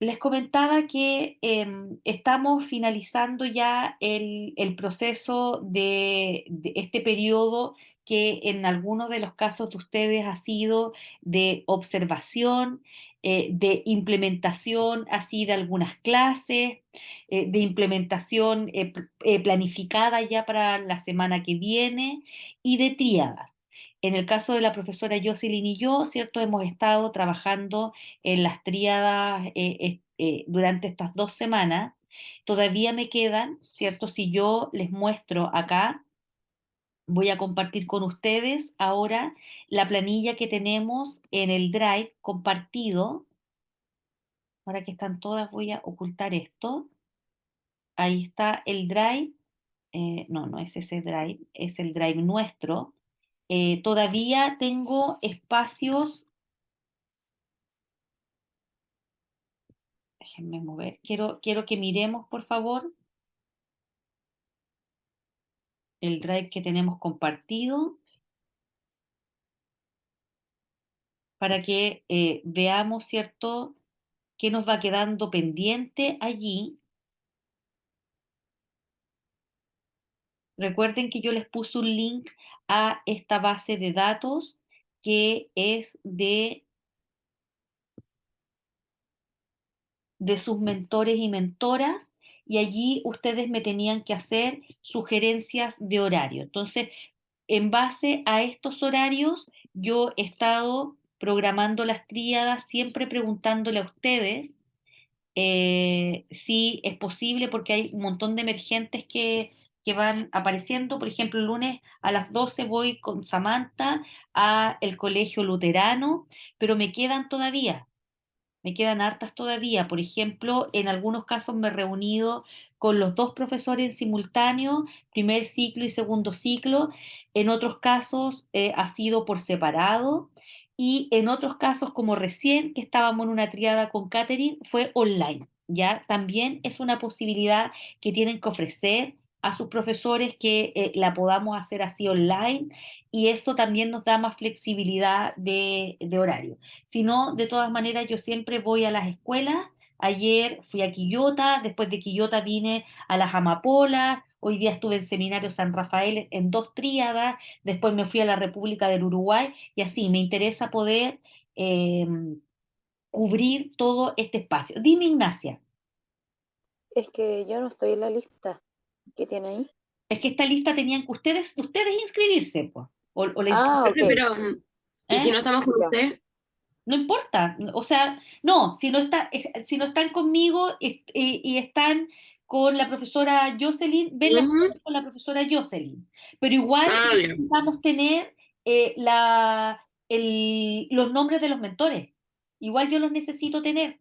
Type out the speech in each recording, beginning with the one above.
Les comentaba que estamos finalizando ya el proceso de este periodo que en algunos de los casos de ustedes ha sido de observación, de implementación así de algunas clases, de implementación planificada ya para la semana que viene y de tríadas. En el caso de la profesora Jocelyn y yo, ¿cierto? Hemos estado trabajando en las tríadas durante estas 2 semanas. Todavía me quedan, ¿cierto? Si yo les muestro acá, voy a compartir con ustedes ahora la planilla que tenemos en el Drive compartido. Ahora que están todas, voy a ocultar esto. Ahí está el Drive. No, no es ese Drive, es el Drive nuestro. Todavía tengo espacios. Déjenme mover. Quiero que miremos, por favor, el Drive que tenemos compartido para que veamos, ¿cierto?, qué nos va quedando pendiente allí. Recuerden que yo les puse un link a esta base de datos que es de sus mentores y mentoras, y allí ustedes me tenían que hacer sugerencias de horario. Entonces, en base a estos horarios, yo he estado programando las tríadas, siempre preguntándole a ustedes si es posible, porque hay un montón de emergentes que van apareciendo. Por ejemplo, el lunes a las 12 voy con Samantha a el colegio luterano, pero me quedan hartas todavía. Por ejemplo, en algunos casos me he reunido con los dos profesores en simultáneo, primer ciclo y segundo ciclo. En otros casos ha sido por separado. Y en otros casos, como recién que estábamos en una triada con Catherine, fue online. ¿Ya? También es una posibilidad que tienen que ofrecer a sus profesores que la podamos hacer así online, y eso también nos da más flexibilidad de horario. Si no, de todas maneras, yo siempre voy a las escuelas. Ayer fui a Quillota, después de Quillota vine a las Amapolas, hoy día estuve en Seminario San Rafael en 2 tríadas, después me fui a la República del Uruguay y así me interesa poder eh, cubrir todo este espacio. Dime, Ignacia, Es que yo no estoy en la lista que tiene ahí. es que esta lista tenían que ustedes inscribirse, pues, o la Ah, inscripción, ok, Profe, pero ¿y si ¿eh? no estamos con ya. usted? No importa, o sea, no, si no están conmigo y están con la profesora Jocelyn, venla Ujú. con la profesora Jocelyn. Pero igual Ah, bien. necesitamos tener los nombres de los mentores. Igual yo los necesito tener,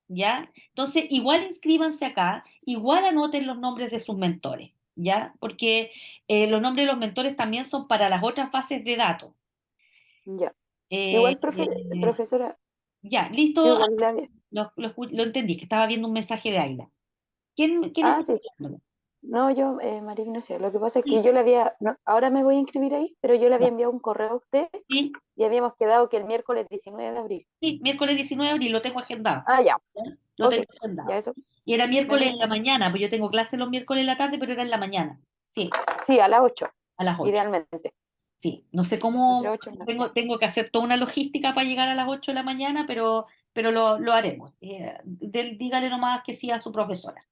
¿ya? Entonces, igual inscríbanse acá, igual anoten los nombres de sus mentores, ¿ya? Porque los nombres de los mentores también son para las otras bases de datos. Ya. Eh, Igual, profesora, ya, yo listo. igual la había... Lo entendí, que estaba viendo un mensaje de Aila. ¿Quién Ah, está sí. hablando? No, yo, María Ignacia, lo que pasa es que Sí, yo le había... ahora me voy a inscribir ahí, pero yo le había ya, enviado un correo a usted sí, y habíamos quedado que el miércoles 19 de abril. sí, miércoles 19 de abril, lo tengo agendado. Ah, ya. ¿Ya? Lo Ok. tengo Ya agendado. eso. Y era Me miércoles en tiene la bien. mañana, pues yo tengo clase los miércoles en la tarde, pero era en la mañana. Sí, Sí, a las 8, a las 8. idealmente. Sí, no sé Entre cómo, 8 y 9. tengo que hacer toda una logística para llegar a las 8 de la mañana, pero lo haremos. Dígale nomás que sí a su profesora.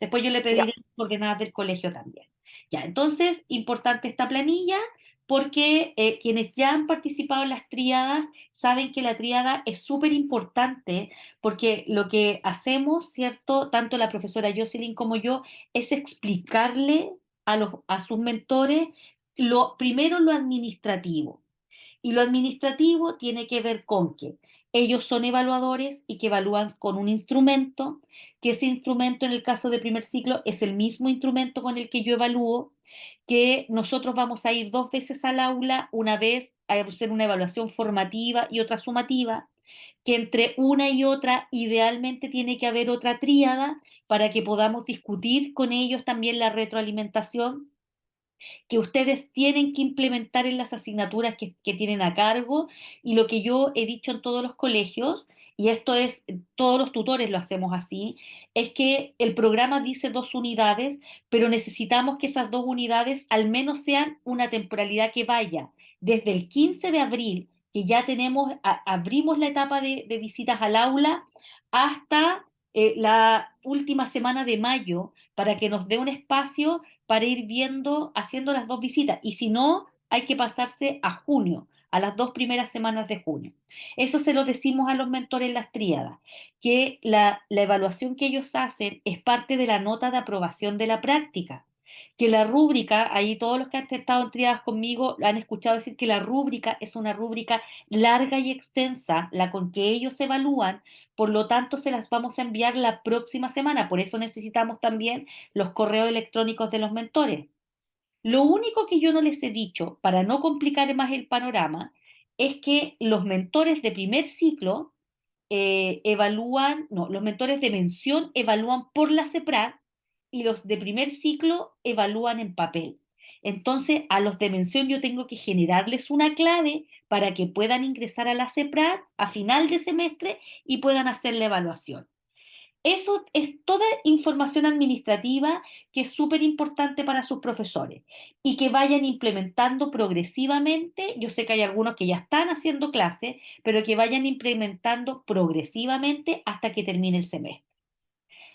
Después yo le Ya. pediré las coordenadas del colegio también. Ya, entonces, importante esta planilla porque quienes ya han participado en las tríadas saben que la tríada es súper importante porque lo que hacemos, ¿cierto? Tanto la profesora Jocelyn como yo, es explicarle a sus mentores primero lo administrativo. Y lo administrativo tiene que ver con que ellos son evaluadores y que evalúan con un instrumento, que ese instrumento en el caso de primer ciclo es el mismo instrumento con el que yo evalúo, que nosotros vamos a ir 2 veces al aula, una vez a hacer una evaluación formativa y otra sumativa, que entre una y otra idealmente tiene que haber otra tríada para que podamos discutir con ellos también la retroalimentación que ustedes tienen que implementar en las asignaturas que tienen a cargo y lo que yo he dicho en todos los colegios, y esto es, todos los tutores lo hacemos así, es que el programa dice 2 unidades, pero necesitamos que esas 2 unidades al menos sean una temporalidad que vaya desde el 15 de abril, que ya tenemos, abrimos la etapa de visitas al aula, hasta la última semana de mayo, para que nos dé un espacio para ir viendo, haciendo las 2 visitas. Y si no, hay que pasarse a junio, a las 2 primeras semanas de junio. Eso se lo decimos a los mentores en las tríadas, que la evaluación que ellos hacen es parte de la nota de aprobación de la práctica. Que la rúbrica, ahí todos los que han estado en tríadas conmigo han escuchado decir que la rúbrica es una rúbrica larga y extensa, la con que ellos evalúan, por lo tanto se las vamos a enviar la próxima semana, por eso necesitamos también los correos electrónicos de los mentores. Lo único que yo no les he dicho, para no complicar más el panorama, es que los mentores de primer ciclo evalúan, no, los mentores de mención evalúan por la CEPRAD y los de primer ciclo evalúan en papel. Entonces, a los de mención yo tengo que generarles una clave para que puedan ingresar a la CEPRAD a final de semestre y puedan hacer la evaluación. Eso es toda información administrativa que es súper importante para sus profesores y que vayan implementando progresivamente. Yo sé que hay algunos que ya están haciendo clases, pero que vayan implementando progresivamente hasta que termine el semestre.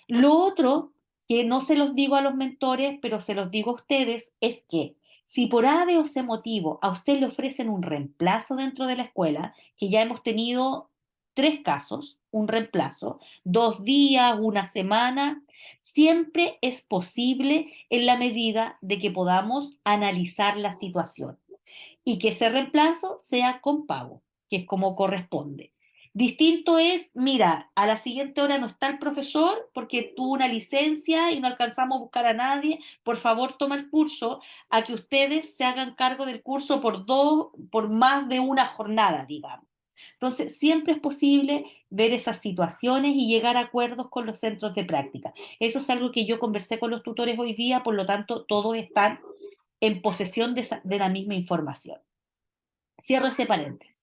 Lo otro, que no se los digo a los mentores, pero se los digo a ustedes, es que si por A, B o C motivo a usted le ofrecen un reemplazo dentro de la escuela, que ya hemos tenido 3 casos, un reemplazo, 2 días, una semana, siempre es posible en la medida de que podamos analizar la situación y que ese reemplazo sea con pago, que es como corresponde. Distinto es, mira, a la siguiente hora no está el profesor porque tuvo una licencia y no alcanzamos a buscar a nadie, por favor toma el curso, a que ustedes se hagan cargo del curso por más de una jornada, digamos. Entonces, siempre es posible ver esas situaciones y llegar a acuerdos con los centros de práctica. Eso es algo que yo conversé con los tutores hoy día, por lo tanto, todos están en posesión de la misma información. Cierro ese paréntesis.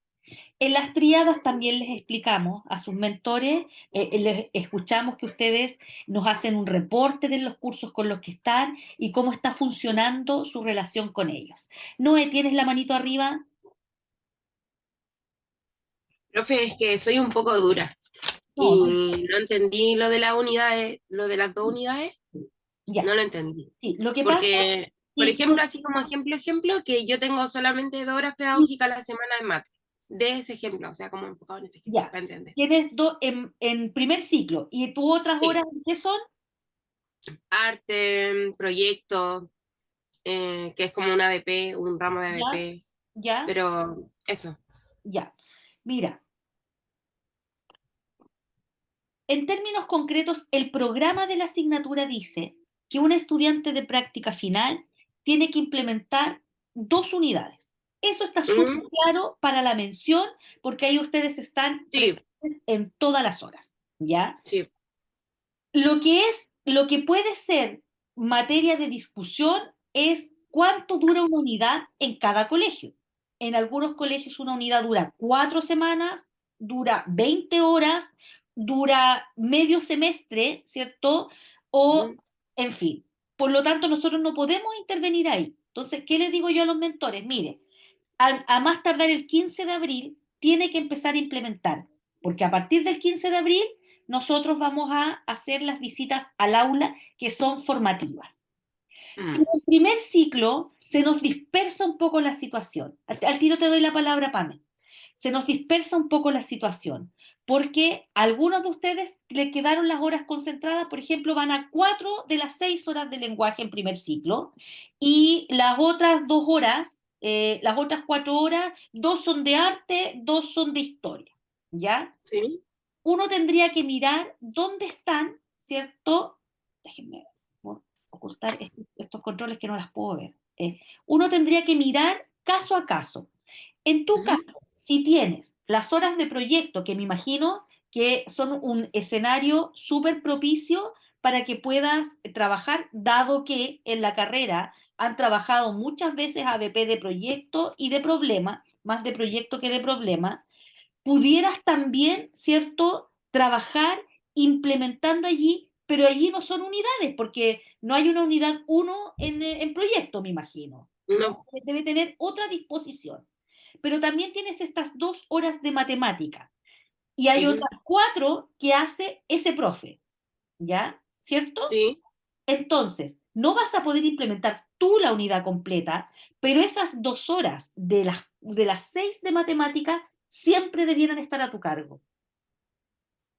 En las triadas también les explicamos a sus mentores, les escuchamos que ustedes nos hacen un reporte de los cursos con los que están y cómo está funcionando su relación con ellos. Noé, ¿tienes la manito arriba? Profe, es que soy un poco dura No, no, y no entendí lo de las unidades, lo de las 2 unidades, ya. no lo entendí. Sí, lo que pasa, Porque, por sí, ejemplo, así como ejemplo, que yo tengo solamente 2 horas pedagógicas a la semana en mate. De ese ejemplo, o sea, como enfocado en ese ejemplo, ya. para entender. Tienes en primer ciclo y tú otras horas, Sí, ¿qué son? arte, proyecto, que es como un ABP, un ramo de Ya, ABP, ya, pero eso. ya. Mira, en términos concretos, el programa de la asignatura dice que un estudiante de práctica final tiene que implementar 2 unidades. Eso está súper Mm, claro para la mención, porque ahí ustedes están sí, presentes en todas las horas, ¿ya? sí. Lo que puede ser materia de discusión es cuánto dura una unidad en cada colegio. En algunos colegios una unidad dura 4 semanas, dura 20 horas, dura medio semestre, ¿cierto? O, Mm, en fin. Por lo tanto, nosotros no podemos intervenir ahí. Entonces, ¿qué les digo yo a los mentores? Mire, a más tardar el 15 de abril tiene que empezar a implementar, porque a partir del 15 de abril nosotros vamos a hacer las visitas al aula que son formativas. En mm, el primer ciclo se nos dispersa un poco la situación. Al tiro te doy la palabra, Pame. Se nos dispersa un poco la situación, porque a algunos de ustedes le quedaron las horas concentradas, por ejemplo, van a 4 de las 6 horas de lenguaje en primer ciclo, y las otras 2 horas, las otras 4 horas, 2 son de arte, 2 son de historia, ¿ya? sí. Uno tendría que mirar dónde están, ¿cierto? Déjenme ocultar estos controles que no las puedo ver. Uno tendría que mirar caso a caso. En tu Ujú, caso, si tienes las horas de proyecto, que me imagino que son un escenario súper propicio para que puedas trabajar, dado que en la carrera han trabajado muchas veces ABP de proyecto y de problema, más de proyecto que de problema, pudieras también, ¿cierto?, trabajar implementando allí, pero allí no son unidades, porque no hay una unidad uno en proyecto, me imagino. No. Debe tener otra disposición. Pero también tienes estas 2 horas de matemática y hay Ujú. otras 4 que hace ese profe, ¿ya? ¿Cierto? Sí. Entonces, no vas a poder implementar tú la unidad completa, pero esas 2 horas de las 6 de matemática siempre debieran estar a tu cargo.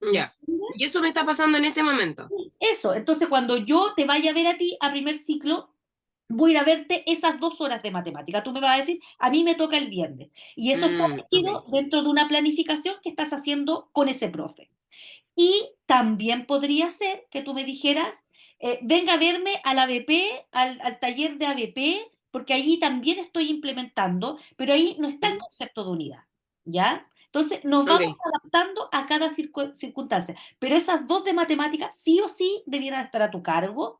¿Me Ya. entiendes? Y eso me está pasando en este momento. Eso, entonces cuando yo te vaya a ver a ti a primer ciclo, voy a ir a verte esas 2 horas de matemática. Tú me vas a decir, a mí me toca el viernes. Y eso está Ok. metido dentro de una planificación que estás haciendo con ese profe. Y también podría ser que tú me dijeras, venga a verme al ABP, al taller de ABP, porque allí también estoy implementando, pero ahí no está el Ujú. concepto de unidad, ¿ya? Entonces nos vamos Ok. adaptando a cada circunstancia, pero esas 2 de matemáticas sí o sí debieran estar a tu cargo.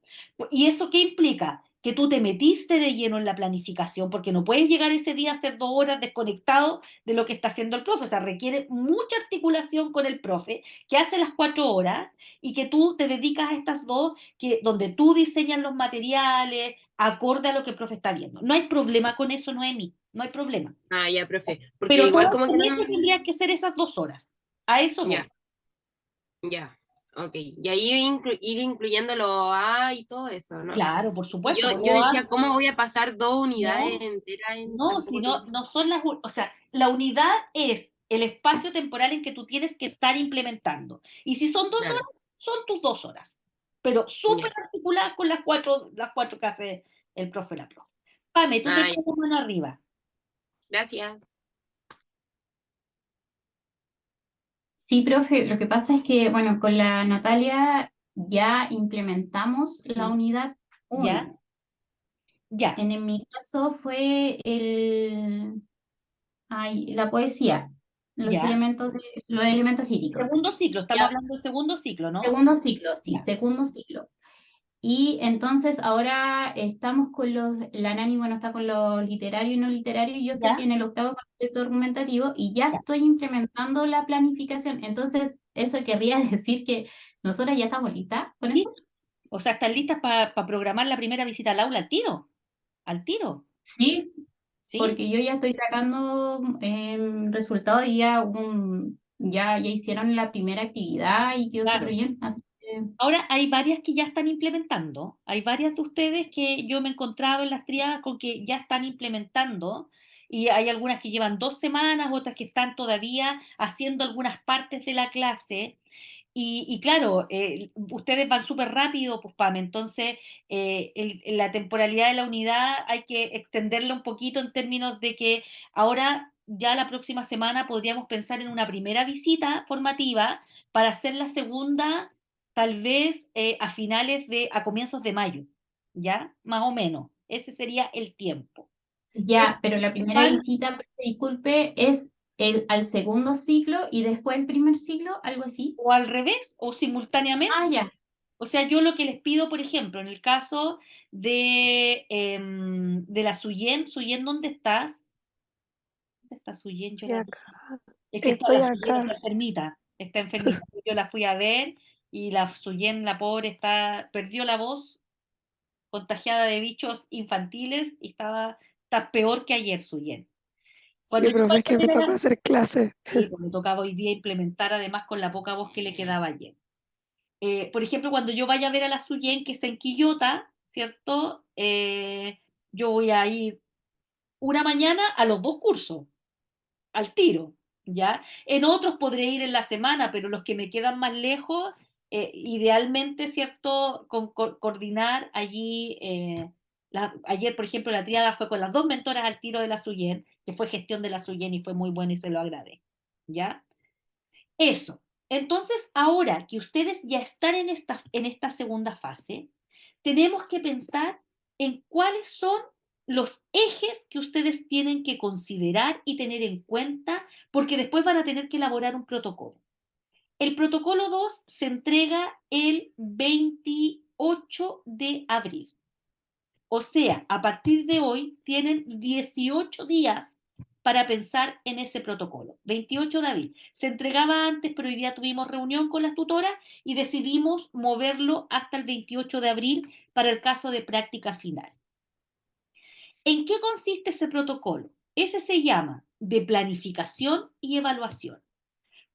¿Y eso qué implica? Que tú te metiste de lleno en la planificación, porque no puedes llegar ese día a hacer 2 horas desconectado de lo que está haciendo el profe, o sea, requiere mucha articulación con el profe que hace las 4 horas y que tú te dedicas a estas 2, donde tú diseñas los materiales acorde a lo que el profe está viendo. No hay problema con eso, Noemi, no hay problema. Ah, ya, profe. Porque Pero todo igual el como que no. semestre tendría que ser esas 2 horas. A eso voy. Ya, ya. Ok. Y ahí ir incluyendo los A y todo eso, ¿no? Claro, por Y supuesto, yo, pues yo lo decía, haces. ¿cómo voy a pasar 2 unidades No, enteras en no, tan si poco no, tiempo? no son o sea, la unidad es el espacio temporal en que tú tienes que estar implementando. Y si son 2 horas, Claro. son tus 2 horas. Pero súper Ya. articuladas con las cuatro que hace el profe la profe. Pame, tú Ah, tenías ya. la mano arriba. Gracias. Sí, profe, lo que pasa es que, bueno, con la Natalia ya implementamos la unidad ¿Ya? 1. Ya, En mi caso fue la poesía, ya. los elementos líricos. Segundo ciclo, estamos Ya, hablando del segundo ciclo, ¿no? segundo ciclo, sí, Ya, segundo ciclo. Y entonces ahora estamos con la Nani, bueno, está con los literarios y no literarios, y yo estoy ya, en el octavo concepto argumentativo y ya ya. estoy implementando la planificación. Entonces, eso querría decir que nosotras ya estamos listas con eso. ¿Listo? O sea, ¿están listas para programar la primera visita al aula al tiro? ¿Al tiro? Sí, ¿Sí? porque yo ya estoy sacando resultados y ya hicieron la primera actividad y quedó súper Claro. bien. Así que, Ahora hay varias que ya están implementando. Hay varias de ustedes que yo me he encontrado en las triadas con que ya están implementando y hay algunas que llevan 2 semanas, otras que están todavía haciendo algunas partes de la clase. Y claro, ustedes van súper rápido, pues Pame, entonces la temporalidad de la unidad hay que extenderla un poquito en términos de que ahora ya la próxima semana podríamos pensar en una primera visita formativa para hacer la segunda tal vez a comienzos de mayo, ¿ya? Más o menos. Ese sería el tiempo. Es ya, pero la primera igual visita, disculpe, es al segundo ciclo y después el primer ciclo, algo así. o al revés o simultáneamente. Ah, ya, O sea, yo lo que les pido, por ejemplo, en el caso de la Suyen, Suyen, ¿dónde estás? ¿Dónde está Suyen? Estoy acá, Es que estoy la Suyen está acá. enfermita, está enfermita. Yo la fui a ver y la Suyen, la pobre, perdió la voz, contagiada de bichos infantiles y está peor que ayer, Suyen. Cuando Sí, yo profe, vaya es a que me ver a toca hacer clase. sí, pues me tocaba hoy día implementar además con la poca voz que le quedaba ayer. Por ejemplo, cuando yo vaya a ver a la Suyen, que es en Quillota, ¿cierto? Yo voy a ir una mañana a los 2 cursos, al tiro, ¿ya? En otros podré ir en la semana, pero los que me quedan más lejos, idealmente, ¿cierto? Coordinar allí. Ayer, por ejemplo, la triada fue con las 2 mentoras al tiro de la Suyen, que fue gestión de la Suyen y fue muy bueno y se lo agradezco, ¿ya? Eso. Entonces, ahora que ustedes ya están en esta segunda fase, tenemos que pensar en cuáles son los ejes que ustedes tienen que considerar y tener en cuenta, porque después van a tener que elaborar un protocolo. El protocolo 2 se entrega el 28 de abril. O sea, a partir de hoy tienen 18 días para pensar en ese protocolo. 28 de abril. Se entregaba antes, pero hoy día tuvimos reunión con las tutoras y decidimos moverlo hasta el 28 de abril para el caso de práctica final. ¿En qué consiste ese protocolo? Ese se llama de planificación y evaluación.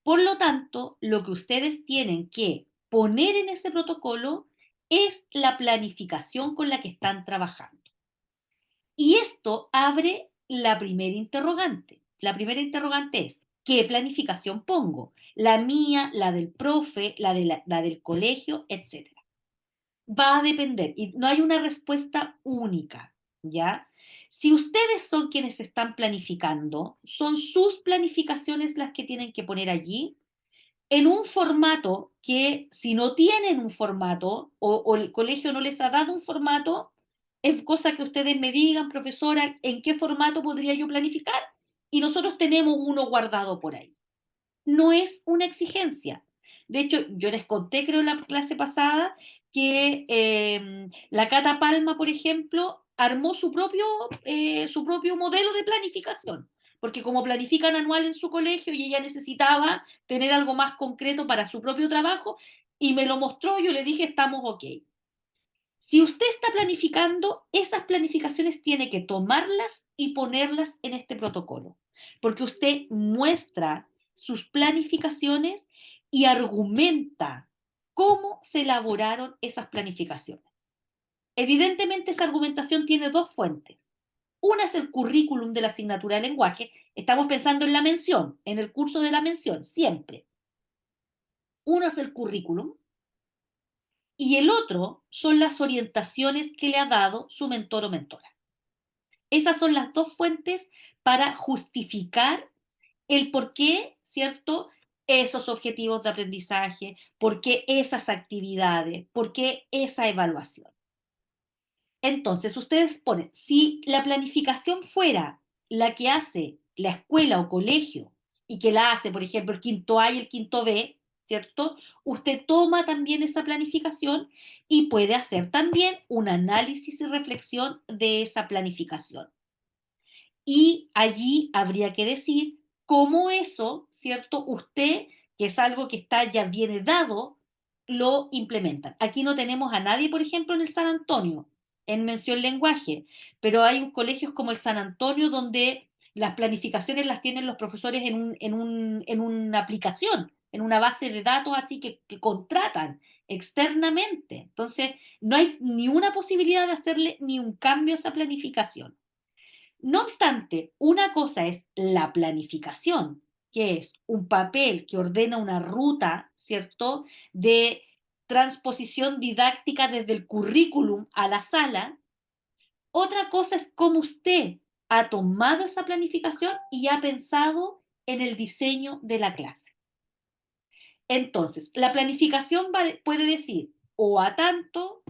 Por lo tanto, lo que ustedes tienen que poner en ese protocolo es la planificación con la que están trabajando. Y esto abre la primera interrogante. La primera interrogante es, ¿qué planificación pongo? La mía, la del profe, la del colegio, etc. Va a depender y no hay una respuesta única, ¿ya? Si ustedes son quienes están planificando, son sus planificaciones las que tienen que poner allí en un formato que si no tienen un formato o el colegio no les ha dado un formato, es cosa que ustedes me digan, profesora, en qué formato podría yo planificar y nosotros tenemos uno guardado por ahí. No es una exigencia. De hecho, yo les conté, creo, en la clase pasada que la Cata Palma, por ejemplo, armó su propio modelo de planificación, porque como planifican anual en su colegio y ella necesitaba tener algo más concreto para su propio trabajo, y me lo mostró, yo le dije, estamos ok. Si usted está planificando, esas planificaciones tiene que tomarlas y ponerlas en este protocolo, porque usted muestra sus planificaciones y argumenta cómo se elaboraron esas planificaciones. Evidentemente, esa argumentación tiene dos fuentes. Una es el currículum de la asignatura de lenguaje. Estamos pensando en la mención, en el curso de la mención, siempre. Uno es el currículum y el otro son las orientaciones que le ha dado su mentor o mentora. Esas son las dos fuentes para justificar el por qué, ¿cierto? Esos objetivos de aprendizaje, por qué esas actividades, por qué esa evaluación. Entonces, ustedes ponen, si la planificación fuera la que hace la escuela o colegio y que la hace, por ejemplo, el quinto A y el quinto B, ¿cierto? Usted toma también esa planificación y puede hacer también un análisis y reflexión de esa planificación. Y allí habría que decir cómo eso, ¿cierto? Usted, que es algo que está ya viene dado, lo implementa. Aquí no tenemos a nadie, por ejemplo, en el San Antonio, en mención lenguaje, pero hay colegios como el San Antonio donde las planificaciones las tienen los profesores en una aplicación, en una base de datos así que contratan externamente. Entonces, no hay ni una posibilidad de hacerle ni un cambio a esa planificación. No obstante, una cosa es la planificación, que es un papel que ordena una ruta, ¿cierto?, de transposición didáctica desde el currículum a la sala. Otra cosa es cómo usted ha tomado esa planificación y ha pensado en el diseño de la clase. Entonces, la planificación puede decir o a tanto,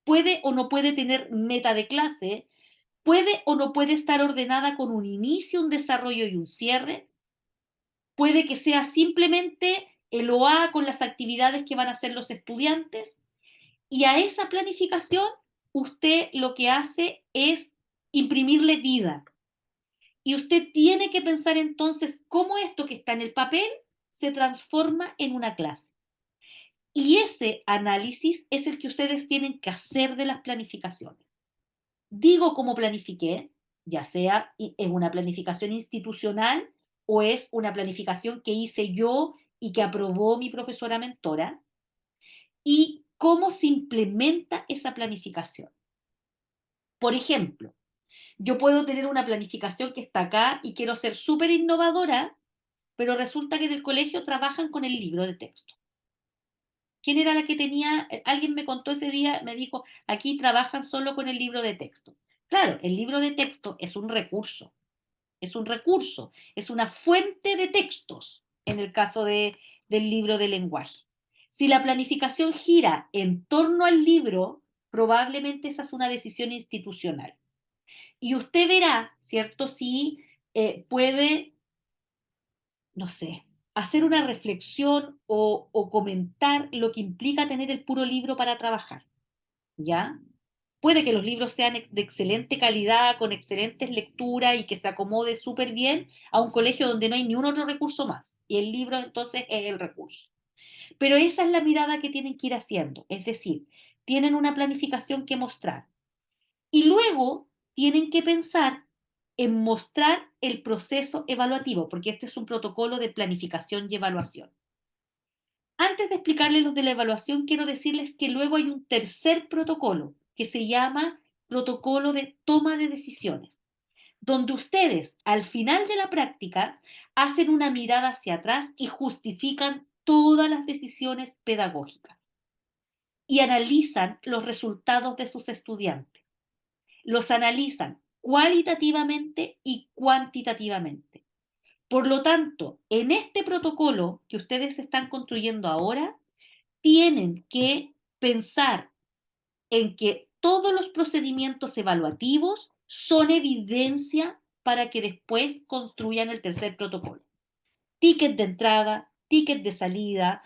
puede o no puede tener meta de clase, puede o no puede estar ordenada con un inicio, un desarrollo y un cierre. Puede que sea simplemente el OA con las actividades que van a hacer los estudiantes. Y a esa planificación usted lo que hace es imprimirle vida. Y usted tiene que pensar entonces cómo esto que está en el papel se transforma en una clase. Y ese análisis es el que ustedes tienen que hacer de las planificaciones. Digo cómo planifiqué, ya sea es una planificación institucional o es una planificación que hice yo y que aprobó mi profesora mentora, y cómo se implementa esa planificación. Por ejemplo, yo puedo tener una planificación que está acá y quiero ser súper innovadora, pero resulta que en el colegio trabajan con el libro de texto. ¿Quién era la que tenía? Alguien me contó ese día, me dijo, aquí trabajan solo con el libro de texto. Claro, el libro de texto es un recurso, es una fuente de textos en el caso del libro de lenguaje. Si la planificación gira en torno al libro, probablemente esa es una decisión institucional. Y usted verá, ¿cierto? Si puede, no sé, hacer una reflexión o comentar lo que implica tener el puro libro para trabajar, ¿ya? Puede que los libros sean de excelente calidad, con excelentes lecturas y que se acomode súper bien a un colegio donde no hay ni un otro recurso más. Y el libro entonces es el recurso. Pero esa es la mirada que tienen que ir haciendo. Es decir, tienen una planificación que mostrar. Y luego tienen que pensar en mostrar el proceso evaluativo, porque este es un protocolo de planificación y evaluación. Antes de explicarles los de la evaluación, quiero decirles que luego hay un tercer protocolo que se llama protocolo de toma de decisiones, donde ustedes al final de la práctica hacen una mirada hacia atrás y justifican todas las decisiones pedagógicas y analizan los resultados de sus estudiantes. Los analizan cualitativamente y cuantitativamente. Por lo tanto, en este protocolo que ustedes están construyendo ahora, tienen que pensar en que todos los procedimientos evaluativos son evidencia para que después construyan el tercer protocolo. Ticket de entrada, ticket de salida,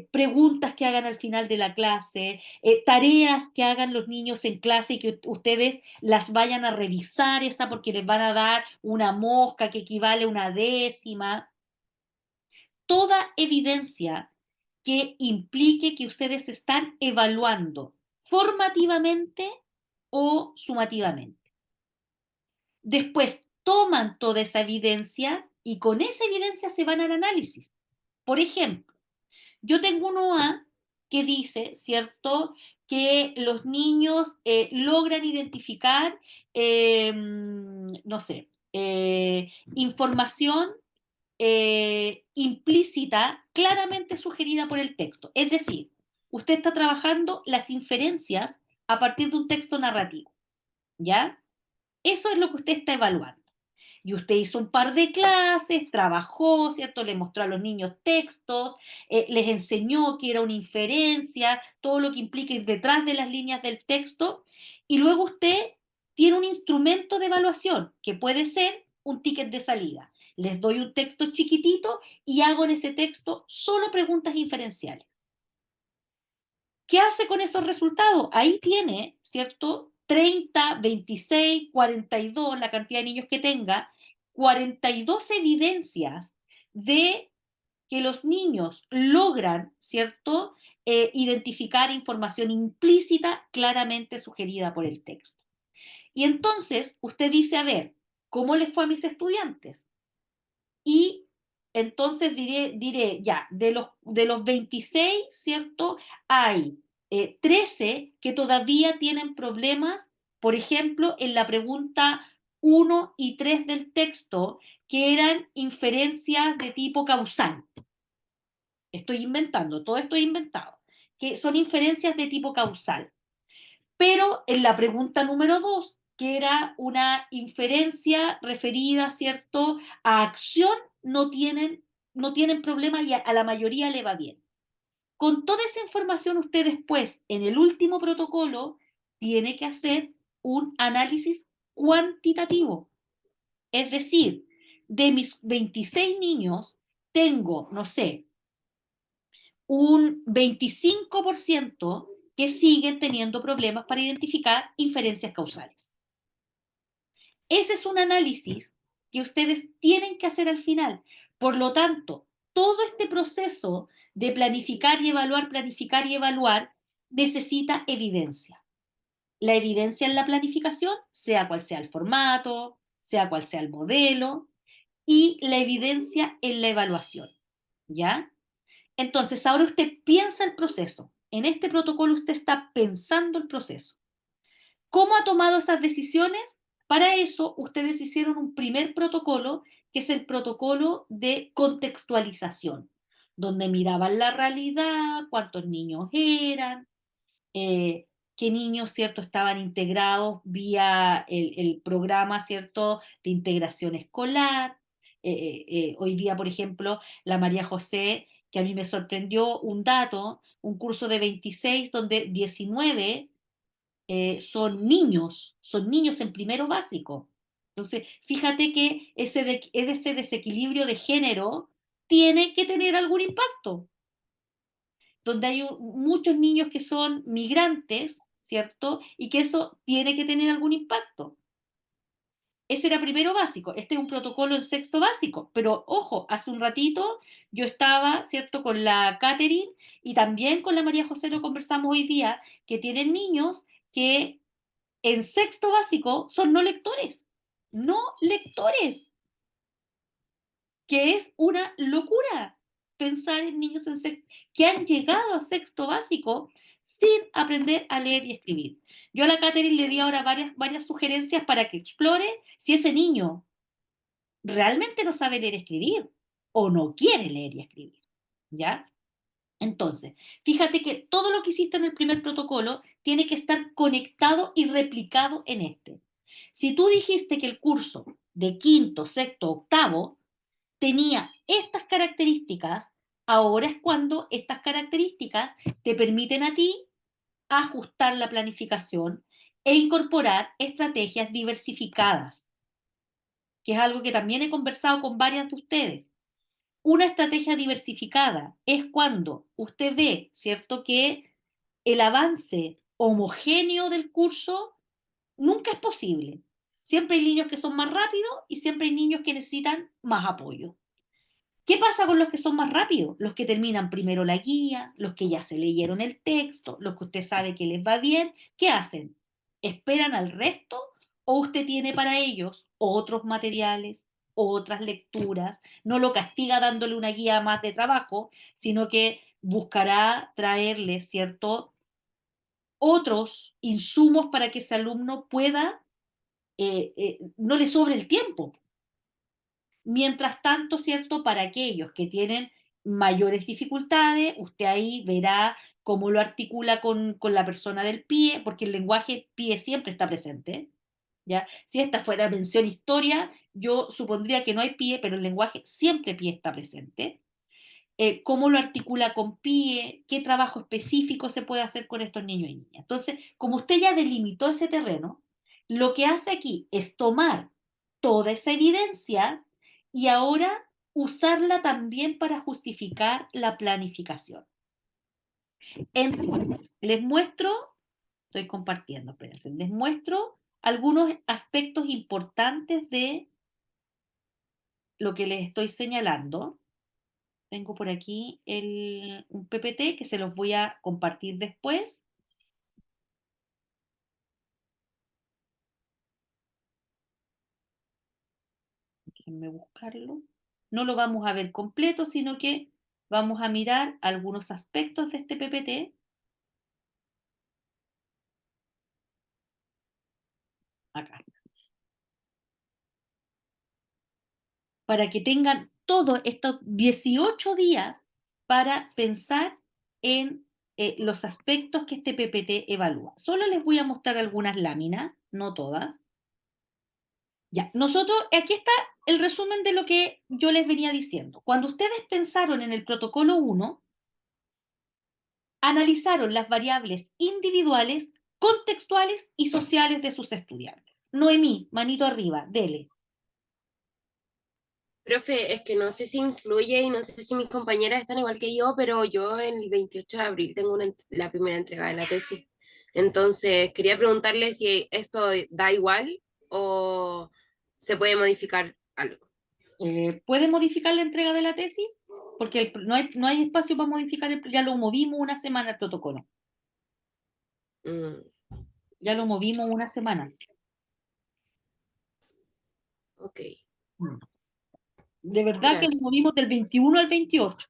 preguntas que hagan al final de la clase, tareas que hagan los niños en clase y que ustedes las vayan a revisar esa porque les van a dar una mosca que equivale a una décima. Toda evidencia que implique que ustedes están evaluando formativamente o sumativamente. Después toman toda esa evidencia y con esa evidencia se van al análisis. Por ejemplo, yo tengo un OA que dice, ¿cierto?, que los niños logran identificar, no sé, información implícita claramente sugerida por el texto. Es decir, usted está trabajando las inferencias a partir de un texto narrativo, ¿ya? Eso es lo que usted está evaluando. Y usted hizo un par de clases, trabajó, ¿cierto? Le mostró a los niños textos, les enseñó que era una inferencia, todo lo que implica ir detrás de las líneas del texto, y luego usted tiene un instrumento de evaluación, que puede ser un ticket de salida. Les doy un texto chiquitito y hago en ese texto solo preguntas inferenciales. ¿Qué hace con esos resultados? Ahí tiene, ¿cierto? 30, 26, 42, la cantidad de niños que tenga, 42 evidencias de que los niños logran, ¿cierto?, identificar información implícita claramente sugerida por el texto. Y entonces usted dice, a ver, ¿cómo les fue a mis estudiantes? Y entonces diré ya, de los 26, ¿cierto? Hay 13 que todavía tienen problemas, por ejemplo, en la pregunta 1 y 3 del texto, que eran inferencias de tipo causal. Estoy inventando, todo esto es inventado, que son inferencias de tipo causal. Pero en la pregunta número 2, que era una inferencia referida, ¿cierto?, a acción, no tienen problema y a la mayoría le va bien. Con toda esa información, usted después, en el último protocolo, tiene que hacer un análisis cuantitativo. Es decir, de mis 26 niños, tengo, no sé, un 25% que siguen teniendo problemas para identificar inferencias causales. Ese es un análisis que ustedes tienen que hacer al final. Por lo tanto, todo este proceso de planificar y evaluar, necesita evidencia. La evidencia en la planificación, sea cual sea el formato, sea cual sea el modelo, y la evidencia en la evaluación, ¿ya? Entonces, ahora usted piensa el proceso. En este protocolo usted está pensando el proceso. ¿Cómo ha tomado esas decisiones? Para eso, ustedes hicieron un primer protocolo, que es el protocolo de contextualización, donde miraban la realidad, cuántos niños eran, qué niños, ¿cierto?, estaban integrados vía el programa, ¿cierto?, de integración escolar. Hoy día, por ejemplo, la María José, que a mí me sorprendió un dato, un curso de 26 donde 19 son niños en primero básico. Entonces, fíjate que ese desequilibrio de género tiene que tener algún impacto. Donde hay muchos niños que son migrantes, ¿cierto? Y que eso tiene que tener algún impacto. Ese era primero básico. Este es un protocolo en sexto básico. Pero ojo, hace un ratito yo estaba, ¿cierto?, con la Catherine y también con la María José lo conversamos hoy día, que tienen niños que en sexto básico son no lectores. No lectores. Que es una locura pensar en niños que han llegado a sexto básico sin aprender a leer y escribir. Yo a la Catherine le di ahora varias sugerencias para que explore si ese niño realmente no sabe leer y escribir o no quiere leer y escribir, ¿ya? Entonces, fíjate que todo lo que hiciste en el primer protocolo tiene que estar conectado y replicado en este. Si tú dijiste que el curso de quinto, sexto, octavo tenía estas características, ahora es cuando estas características te permiten a ti ajustar la planificación e incorporar estrategias diversificadas, que es algo que también he conversado con varias de ustedes. Una estrategia diversificada es cuando usted ve, ¿cierto?, que el avance homogéneo del curso nunca es posible. Siempre hay niños que son más rápidos y siempre hay niños que necesitan más apoyo. ¿Qué pasa con los que son más rápidos? Los que terminan primero la guía, los que ya se leyeron el texto, los que usted sabe que les va bien, ¿qué hacen? ¿Esperan al resto o usted tiene para ellos otros materiales, otras lecturas? No lo castiga dándole una guía más de trabajo, sino que buscará traerle, ¿cierto?, otros insumos para que ese alumno pueda, no le sobre el tiempo. Mientras tanto, ¿cierto? Para aquellos que tienen mayores dificultades, usted ahí verá cómo lo articula con la persona del pie, porque el lenguaje pie siempre está presente, ¿ya? Si esta fuera mención historia, yo supondría que no hay pie, pero el lenguaje siempre pie está presente. Cómo lo articula con pie, qué trabajo específico se puede hacer con estos niños y niñas. Entonces, como usted ya delimitó ese terreno, lo que hace aquí es tomar toda esa evidencia y ahora usarla también para justificar la planificación. Entonces, les muestro, estoy compartiendo, espérense, les muestro algunos aspectos importantes de lo que les estoy señalando. Tengo por aquí un PPT que se los voy a compartir después. Déjenme buscarlo. No lo vamos a ver completo, sino que vamos a mirar algunos aspectos de este PPT. Acá. Para que tengan todos estos 18 días para pensar en los aspectos que este PPT evalúa. Solo les voy a mostrar algunas láminas, no todas. Ya, nosotros, aquí está el resumen de lo que yo les venía diciendo. Cuando ustedes pensaron en el protocolo 1, analizaron las variables individuales, contextuales y sociales de sus estudiantes. Noemí, manito arriba, dele. Profe, es que no sé si influye y no sé si mis compañeras están igual que yo, pero yo el 28 de abril tengo la primera entrega de la tesis. Entonces, quería preguntarle si esto da igual o se puede modificar algo. ¿Puede modificar la entrega de la tesis? Porque no hay espacio para modificar, ya lo movimos una semana el protocolo. Mm, Ya lo movimos una semana. ok, De verdad que lo gracias. movimos del 21 al 28.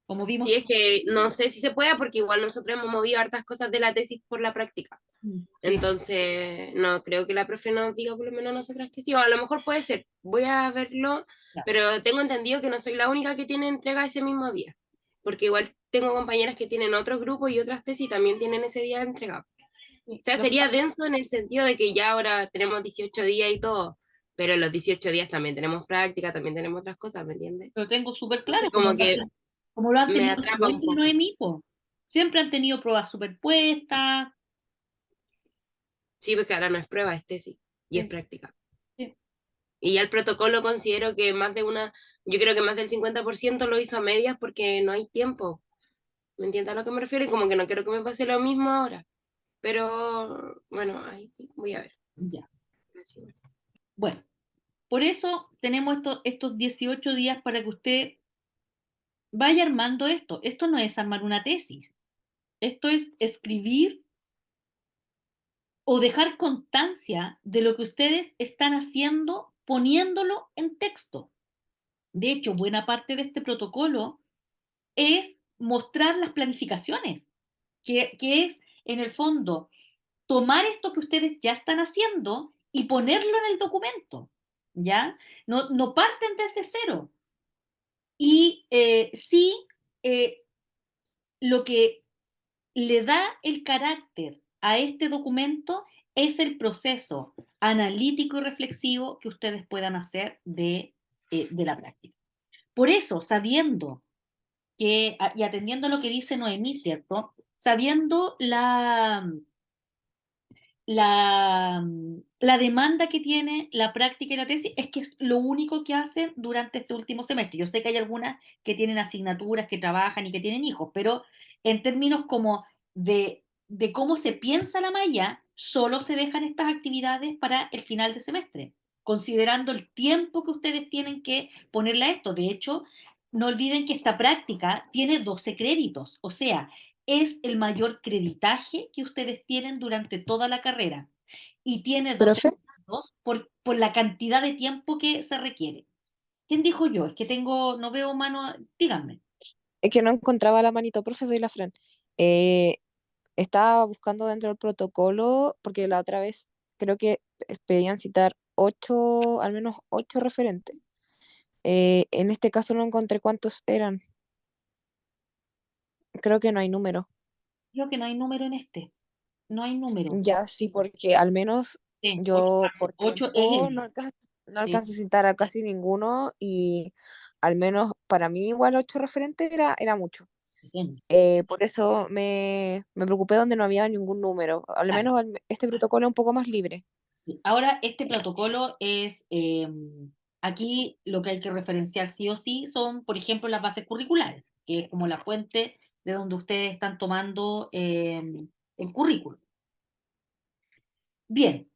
Como vimos. Sí, es que no sé si se puede porque igual nosotros hemos movido hartas cosas de la tesis por la práctica. Sí. Entonces, no creo que la profe nos diga por lo menos a nosotras que sí, o a lo mejor puede ser, voy a verlo, Ya. pero tengo entendido que no soy la única que tiene entrega ese mismo día, porque igual tengo compañeras que tienen otros grupos y otras tesis y también tienen ese día de entrega. O sea, Lo que sería pasa- denso en el sentido de que ya ahora tenemos 18 días y todo, pero en los 18 días también tenemos práctica, también tenemos otras cosas, ¿me entiendes? lo tengo súper claro, Entonces, como que como lo han me tenido atrapa un siempre, poco. Noemí, po. Siempre han tenido pruebas superpuestas. Sí, porque ahora no es prueba, es tesis y es Sí, práctica. sí. Y ya el protocolo considero que yo creo que más del 50% lo hizo a medias porque no hay tiempo. ¿Me entiendes a lo que me refiero? Y como que no quiero que me pase lo mismo ahora. Pero bueno, ahí voy a ver. Ya. Así. Bueno, por eso tenemos estos 18 días para que usted vaya armando esto. Esto no es armar una tesis. Esto es escribir o dejar constancia de lo que ustedes están haciendo poniéndolo en texto. De hecho, buena parte de este protocolo es mostrar las planificaciones, que es, en el fondo, tomar esto que ustedes ya están haciendo y ponerlo en el documento, ¿ya? No parten desde cero. Y sí, eh, lo que le da el carácter a este documento es el proceso analítico y reflexivo que ustedes puedan hacer de la práctica. Por eso, sabiendo y atendiendo a lo que dice Noemí, ¿cierto? Sabiendo la demanda que tiene la práctica y la tesis, es que es lo único que hacen durante este último semestre. Yo sé que hay algunas que tienen asignaturas, que trabajan y que tienen hijos, pero en términos como de cómo se piensa la malla, solo se dejan estas actividades para el final de semestre, considerando el tiempo que ustedes tienen que ponerle a esto. De hecho, no olviden que esta práctica tiene 12 créditos, o sea, es el mayor creditaje que ustedes tienen durante toda la carrera y tiene 12 Profe, puntos por la cantidad de tiempo que se requiere. ¿Quién dijo yo? Es que no veo mano, díganme. es que no encontraba la manito, profe, soy la Fran. Eh, Estaba buscando dentro del protocolo, porque la otra vez creo que pedían citar ocho, al menos 8 referentes. En este caso no encontré cuántos eran. Creo que no hay número. Creo que no hay número en este, no hay número. Ya sí, porque al menos Sí, yo por 8 es tiempo el, no sí, alcancé a citar a casi ninguno y al menos para mí igual 8 referentes era mucho. sí, Por eso me preocupé donde no había ningún número. Al claro. menos este protocolo es un poco más libre. Sí. Ahora, este protocolo es, aquí lo que hay que referenciar sí o sí son, por ejemplo, las bases curriculares, que es como la fuente de donde ustedes están tomando el currículum. Bien,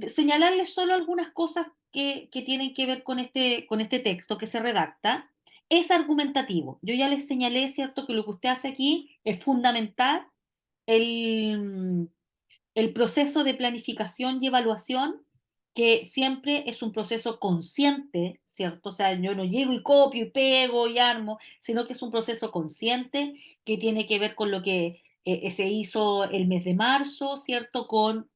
señalarles solo algunas cosas que tienen que ver con este texto que se redacta. Es argumentativo. Yo ya les señalé, ¿cierto?, que lo que usted hace aquí es fundamental el, el proceso de planificación y evaluación, que siempre es un proceso consciente, ¿cierto? O sea, yo no llego y copio y pego y armo, sino que es un proceso consciente que tiene que ver con lo que se hizo el mes de marzo, ¿cierto? Con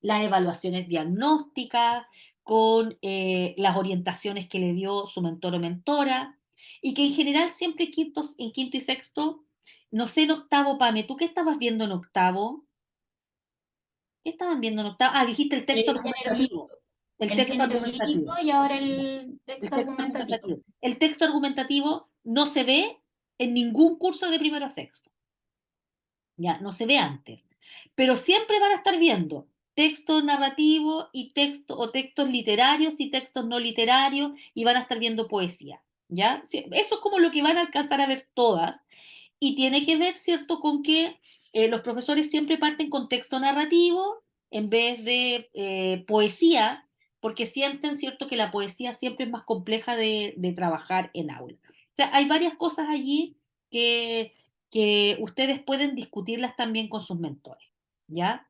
las evaluaciones diagnósticas, con las orientaciones que le dio su mentor o mentora, y que en general siempre en quinto y sexto, no sé, en octavo, Pame, ¿tú qué estabas viendo en octavo? ¿Qué estaban viendo en octavo? Ah, dijiste el texto El género argumentativo. lírico. El El texto género argumentativo. lírico y ahora Ya, el el texto texto argumentativo. argumentativo. El texto argumentativo no se ve en ningún curso de primero a sexto. Ya, no se ve antes. Pero siempre van a estar viendo texto narrativo y texto, o textos literarios y textos no literarios, y van a estar viendo poesía. ¿Ya? Sí, eso es como lo que van a alcanzar a ver todas. Y tiene que ver, ¿cierto?, con que los profesores siempre parten con texto narrativo en vez de poesía, porque sienten, ¿cierto?, que la poesía siempre es más compleja de trabajar en aula. O sea, hay varias cosas allí que, que ustedes pueden discutirlas también con sus mentores, ¿ya?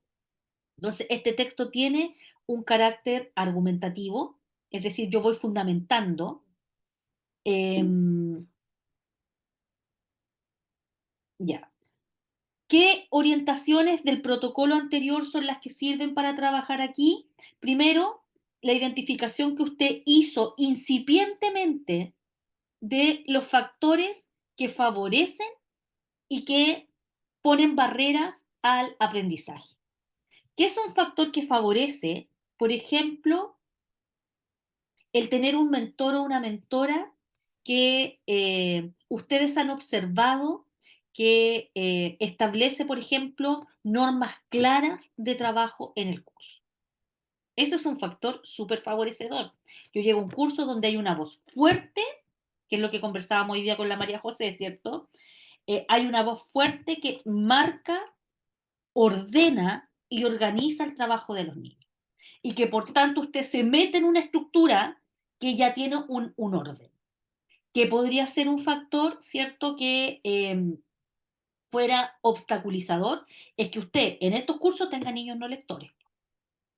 Entonces, este texto tiene un carácter argumentativo, es decir, yo voy fundamentando. Ya. ¿Qué orientaciones del protocolo anterior son las que sirven para trabajar aquí? Primero, la identificación que usted hizo incipientemente de los factores que favorecen y que ponen barreras al aprendizaje. ¿Qué es un factor que favorece? Por ejemplo, el tener un mentor o una mentora que ustedes han observado que establece, por ejemplo, normas claras de trabajo en el curso. Ese es un factor súper favorecedor. Yo llego a un curso donde hay una voz fuerte, que es lo que conversábamos hoy día con la María José, ¿cierto? Hay una voz fuerte que marca ordena y organiza el trabajo de los niños. Y que por tanto usted se mete en una estructura que ya tiene un orden, que podría ser un factor, ¿cierto?, que fuera obstaculizador, es que usted en estos cursos tenga niños no lectores.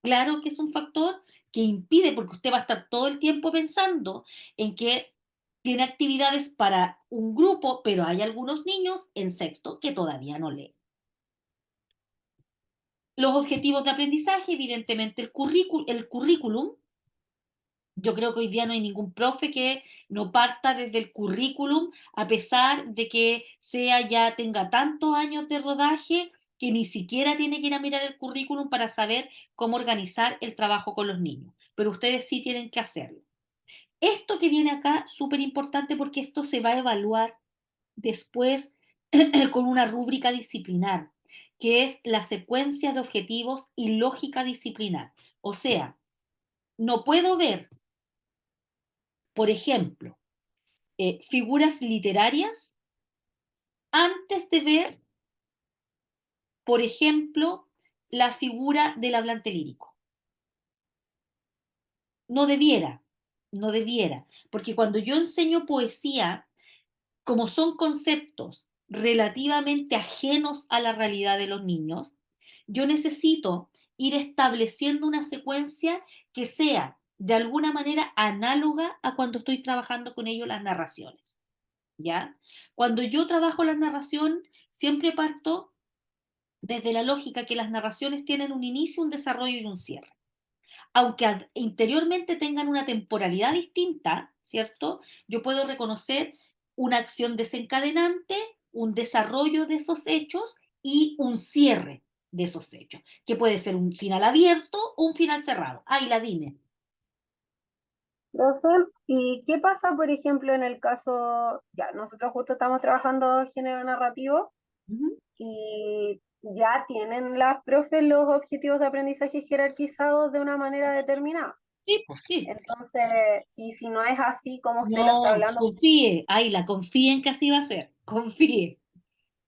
Claro que es un factor que impide, porque usted va a estar todo el tiempo pensando en que tiene actividades para un grupo, pero hay algunos niños en sexto que todavía no leen. Los objetivos de aprendizaje, evidentemente el currículum. Yo creo que hoy día no hay ningún profe que no parta desde el currículum, a pesar de que ya tenga tantos años de rodaje que ni siquiera tiene que ir a mirar el currículum para saber cómo organizar el trabajo con los niños. Pero ustedes sí tienen que hacerlo. Esto que viene acá, súper importante porque esto se va a evaluar después con una rúbrica disciplinar, que es la secuencia de objetivos y lógica disciplinar. O sea, no puedo ver, por ejemplo, figuras literarias antes de ver, por ejemplo, la figura del hablante lírico. No debiera, no debiera, porque cuando yo enseño poesía, como son conceptos relativamente ajenos a la realidad de los niños, yo necesito ir estableciendo una secuencia que sea de alguna manera análoga a cuando estoy trabajando con ellos las narraciones. ¿Ya? Cuando yo trabajo la narración, siempre parto desde la lógica que las narraciones tienen un inicio, un desarrollo y un cierre. Aunque interiormente tengan una temporalidad distinta, ¿cierto? Yo puedo reconocer una acción desencadenante, un desarrollo de esos hechos y un cierre de esos hechos, que puede ser un final abierto o un final cerrado. Ayla, dime. Profe, ¿y qué pasa, por ejemplo, en el caso, ya, nosotros justo estamos trabajando género narrativo Ujú. y ya tienen las profes los objetivos de aprendizaje jerarquizados de una manera determinada? Sí, pues sí. Entonces, y si no es así como usted lo está No, hablando, confíe, Ayla, confíe en que así va a ser. Confíe,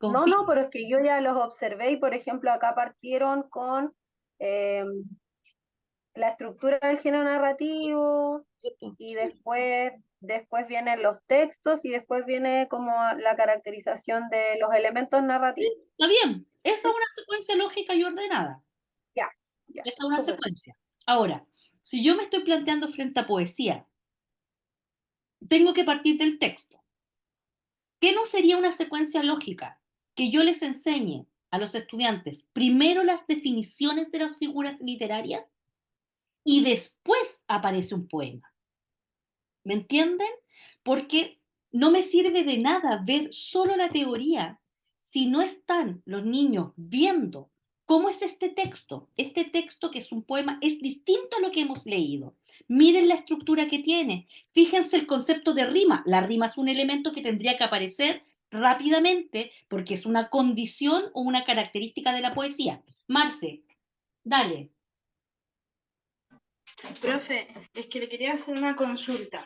no, confíe. no, pero es que yo ya los observé y, por ejemplo, acá partieron con eh, la estructura del género narrativo y después vienen los textos y después viene como la caracterización de los elementos narrativos. Está bien, esa es ¿Sí? una secuencia lógica y ordenada. Ya, ya, Esa es una súper. secuencia. Ahora, si yo me estoy planteando frente a poesía, tengo que partir del texto. ¿Qué no sería una secuencia lógica? Que yo les enseñe a los estudiantes primero las definiciones de las figuras literarias y después aparece un poema. ¿Me entienden? Porque no me sirve de nada ver solo la teoría si no están los niños viendo cómo es este texto. Este texto, que es un poema, es distinto a lo que hemos leído. Miren la estructura que tiene. Fíjense el concepto de rima. La rima es un elemento que tendría que aparecer rápidamente porque es una condición o una característica de la poesía. Marce, dale. Profe, es que le quería hacer una consulta.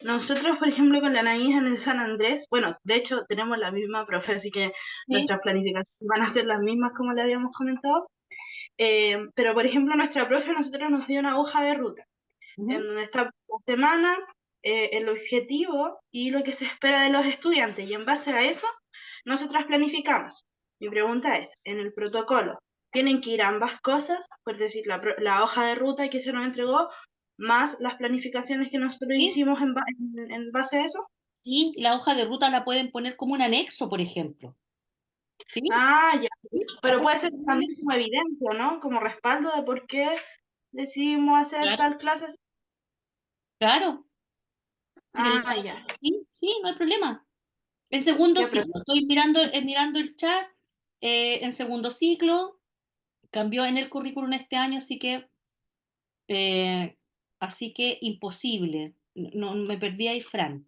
Nosotros, por ejemplo, con la Anaís en el San Andrés, bueno, de hecho tenemos la misma profe, así que ¿Sí? nuestras planificaciones van a ser las mismas como le habíamos comentado. Pero, por ejemplo, nuestra profe a nosotros nos dio una hoja de ruta, en Ujú. donde está la semana, el objetivo y lo que se espera de los estudiantes. Y en base a eso, nosotras planificamos. Mi pregunta es, en el protocolo, ¿tienen que ir ambas cosas? Por decir, la hoja de ruta que se nos entregó, más las planificaciones que nosotros ¿Sí? hicimos en base a eso. Y la hoja de ruta la pueden poner como un anexo, por ejemplo. ¿Sí? Ah, ya. ¿Sí? La Pero pueden puede ser poner como un también anexo. como evidencia, ¿no? Como respaldo de por qué decidimos hacer Claro, tal clase. claro. Ah, ya. Sí, sí, no hay problema. En segundo Ya, ciclo, estoy mirando el chat, en segundo ciclo, cambió en el currículum este año, eh, así que imposible. No, me perdí ahí, Fran.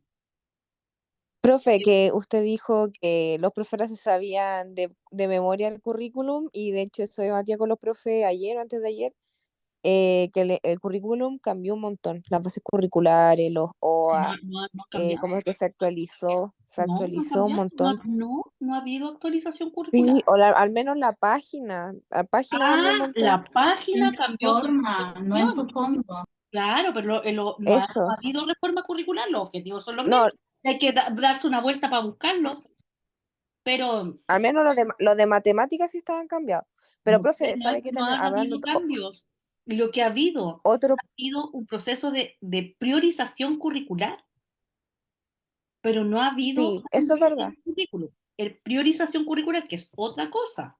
Profe, que usted dijo que los profes se sabían de memoria el currículum y de hecho eso debatía con los profes ayer o antes de ayer, el currículum cambió un montón, las bases curriculares, los Si no, OA, no ha cambiado. como que se No, no ha actualizó un cambiado. montón. No ha habido actualización curricular. Sí, al menos la página cambió un montón. La página En su cambió su forma, no en su actualización. fondo. Claro, pero no ha Eso. habido reforma curricular, los objetivos son los No, mismos. Hay que darse una vuelta para buscarlos, pero al menos los de matemáticas sí estaban cambiados. Pero, profe, ¿sabe qué no también? han Hablando habido cambios. Lo que otro, ha habido un proceso de priorización curricular, pero no ha habido sí, eso es verdad, un currículum. El priorización curricular, que es otra cosa,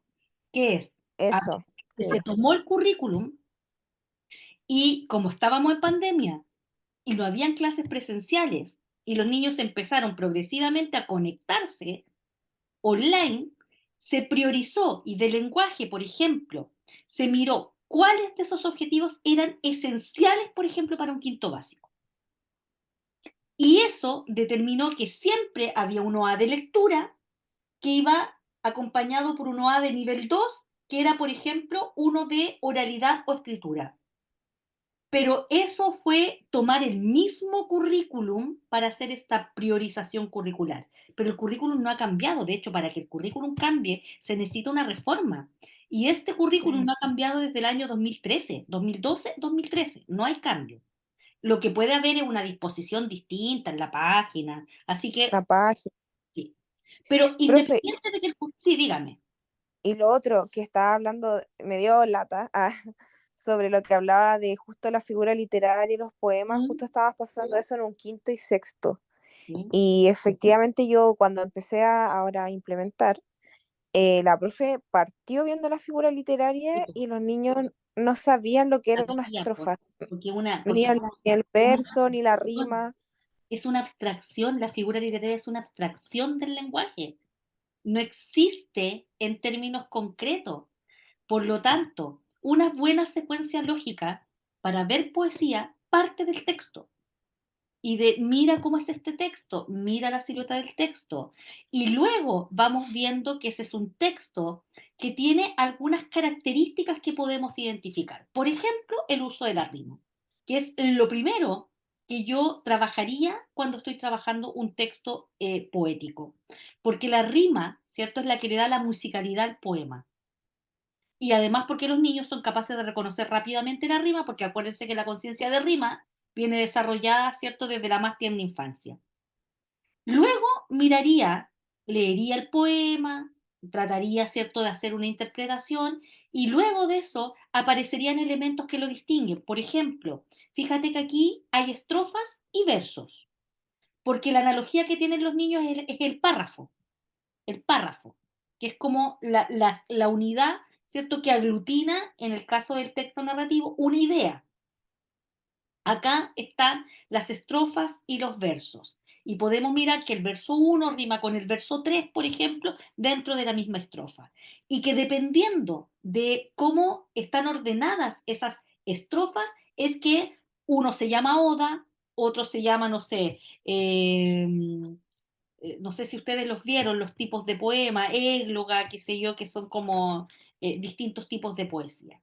que es, a- eso, que se sí, tomó el currículum y como estábamos en pandemia y no habían clases presenciales y los niños empezaron progresivamente a conectarse online, se priorizó y de lenguaje, por ejemplo, se miró cuáles de esos objetivos eran esenciales, por ejemplo, para un quinto básico. Y eso determinó que siempre había un OA de lectura que iba acompañado por un OA de nivel 2, que era, por ejemplo, uno de oralidad o escritura. Pero eso fue tomar el mismo currículum para hacer esta priorización curricular. Pero el currículum no ha cambiado. De hecho, para que el currículum cambie, se necesita una reforma. Y este currículum sí, no ha cambiado desde el año 2013, 2012, 2013. No hay cambio. Lo que puede haber es una disposición distinta en la página. Así que, la página. sí. Pero Profe, independiente de que el... Sí, dígame. y lo otro que estaba hablando, me dio lata, sobre lo que hablaba de justo la figura literaria y los poemas, ¿Mm? justo estabas pasando eso en un quinto y sexto. Sí. Y efectivamente yo cuando empecé ahora a implementar, la profe partió viendo la figura literaria y los niños no sabían lo que era una Todavía, estrofa, porque ni el una verso, ni la abstracción. rima. Es una abstracción, la figura literaria es una abstracción del lenguaje. No existe en términos concretos. Por lo tanto, una buena secuencia lógica para ver poesía parte del texto y de mira cómo es este texto, mira la silueta del texto. Y luego vamos viendo que ese es un texto que tiene algunas características que podemos identificar. Por ejemplo, el uso de la rima, que es lo primero que yo trabajaría cuando estoy trabajando un texto poético. Porque la rima, ¿cierto?, es la que le da la musicalidad al poema. Y además porque los niños son capaces de reconocer rápidamente la rima, porque acuérdense que la conciencia de rima viene desarrollada, ¿cierto?, desde la más tierna infancia. Luego miraría, leería el poema, trataría, ¿cierto?, de hacer una interpretación y luego de eso aparecerían elementos que lo distinguen. Por ejemplo, fíjate que aquí hay estrofas y versos, porque la analogía que tienen los niños es el párrafo, que es como la unidad, ¿cierto?, que aglutina, en el caso del texto narrativo, una idea. Acá están las estrofas y los versos. Y podemos mirar que el verso 1 rima con el verso 3, por ejemplo, dentro de la misma estrofa. Y que dependiendo de cómo están ordenadas esas estrofas, es que uno se llama oda, otro se llama, no sé, no sé si ustedes los vieron, los tipos de poema, égloga, qué sé yo, que son como distintos tipos de poesía.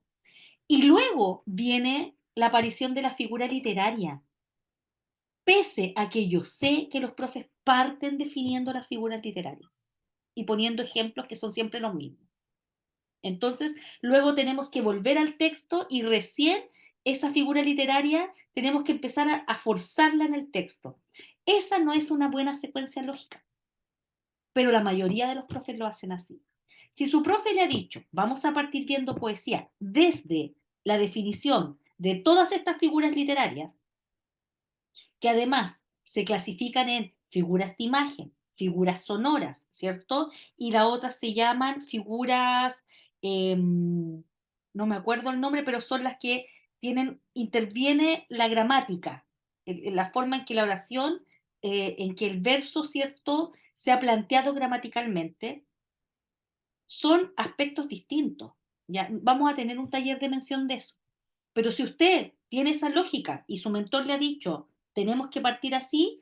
Y luego viene la aparición de la figura literaria, pese a que yo sé que los profes parten definiendo las figuras literarias y poniendo ejemplos que son siempre los mismos. Entonces, luego tenemos que volver al texto y recién esa figura literaria tenemos que empezar a forzarla en el texto. Esa no es una buena secuencia lógica, pero la mayoría de los profes lo hacen así. Si su profe le ha dicho, vamos a partir viendo poesía desde la definición de todas estas figuras literarias, que además se clasifican en figuras de imagen, figuras sonoras, ¿cierto? Y la otra se llaman figuras, no me acuerdo el nombre, pero son las que interviene la gramática, la forma en que la oración, en que el verso, ¿cierto?, se ha planteado gramaticalmente, son aspectos distintos. ¿Ya? Vamos a tener un taller de mención de eso. Pero si usted tiene esa lógica y su mentor le ha dicho, tenemos que partir así,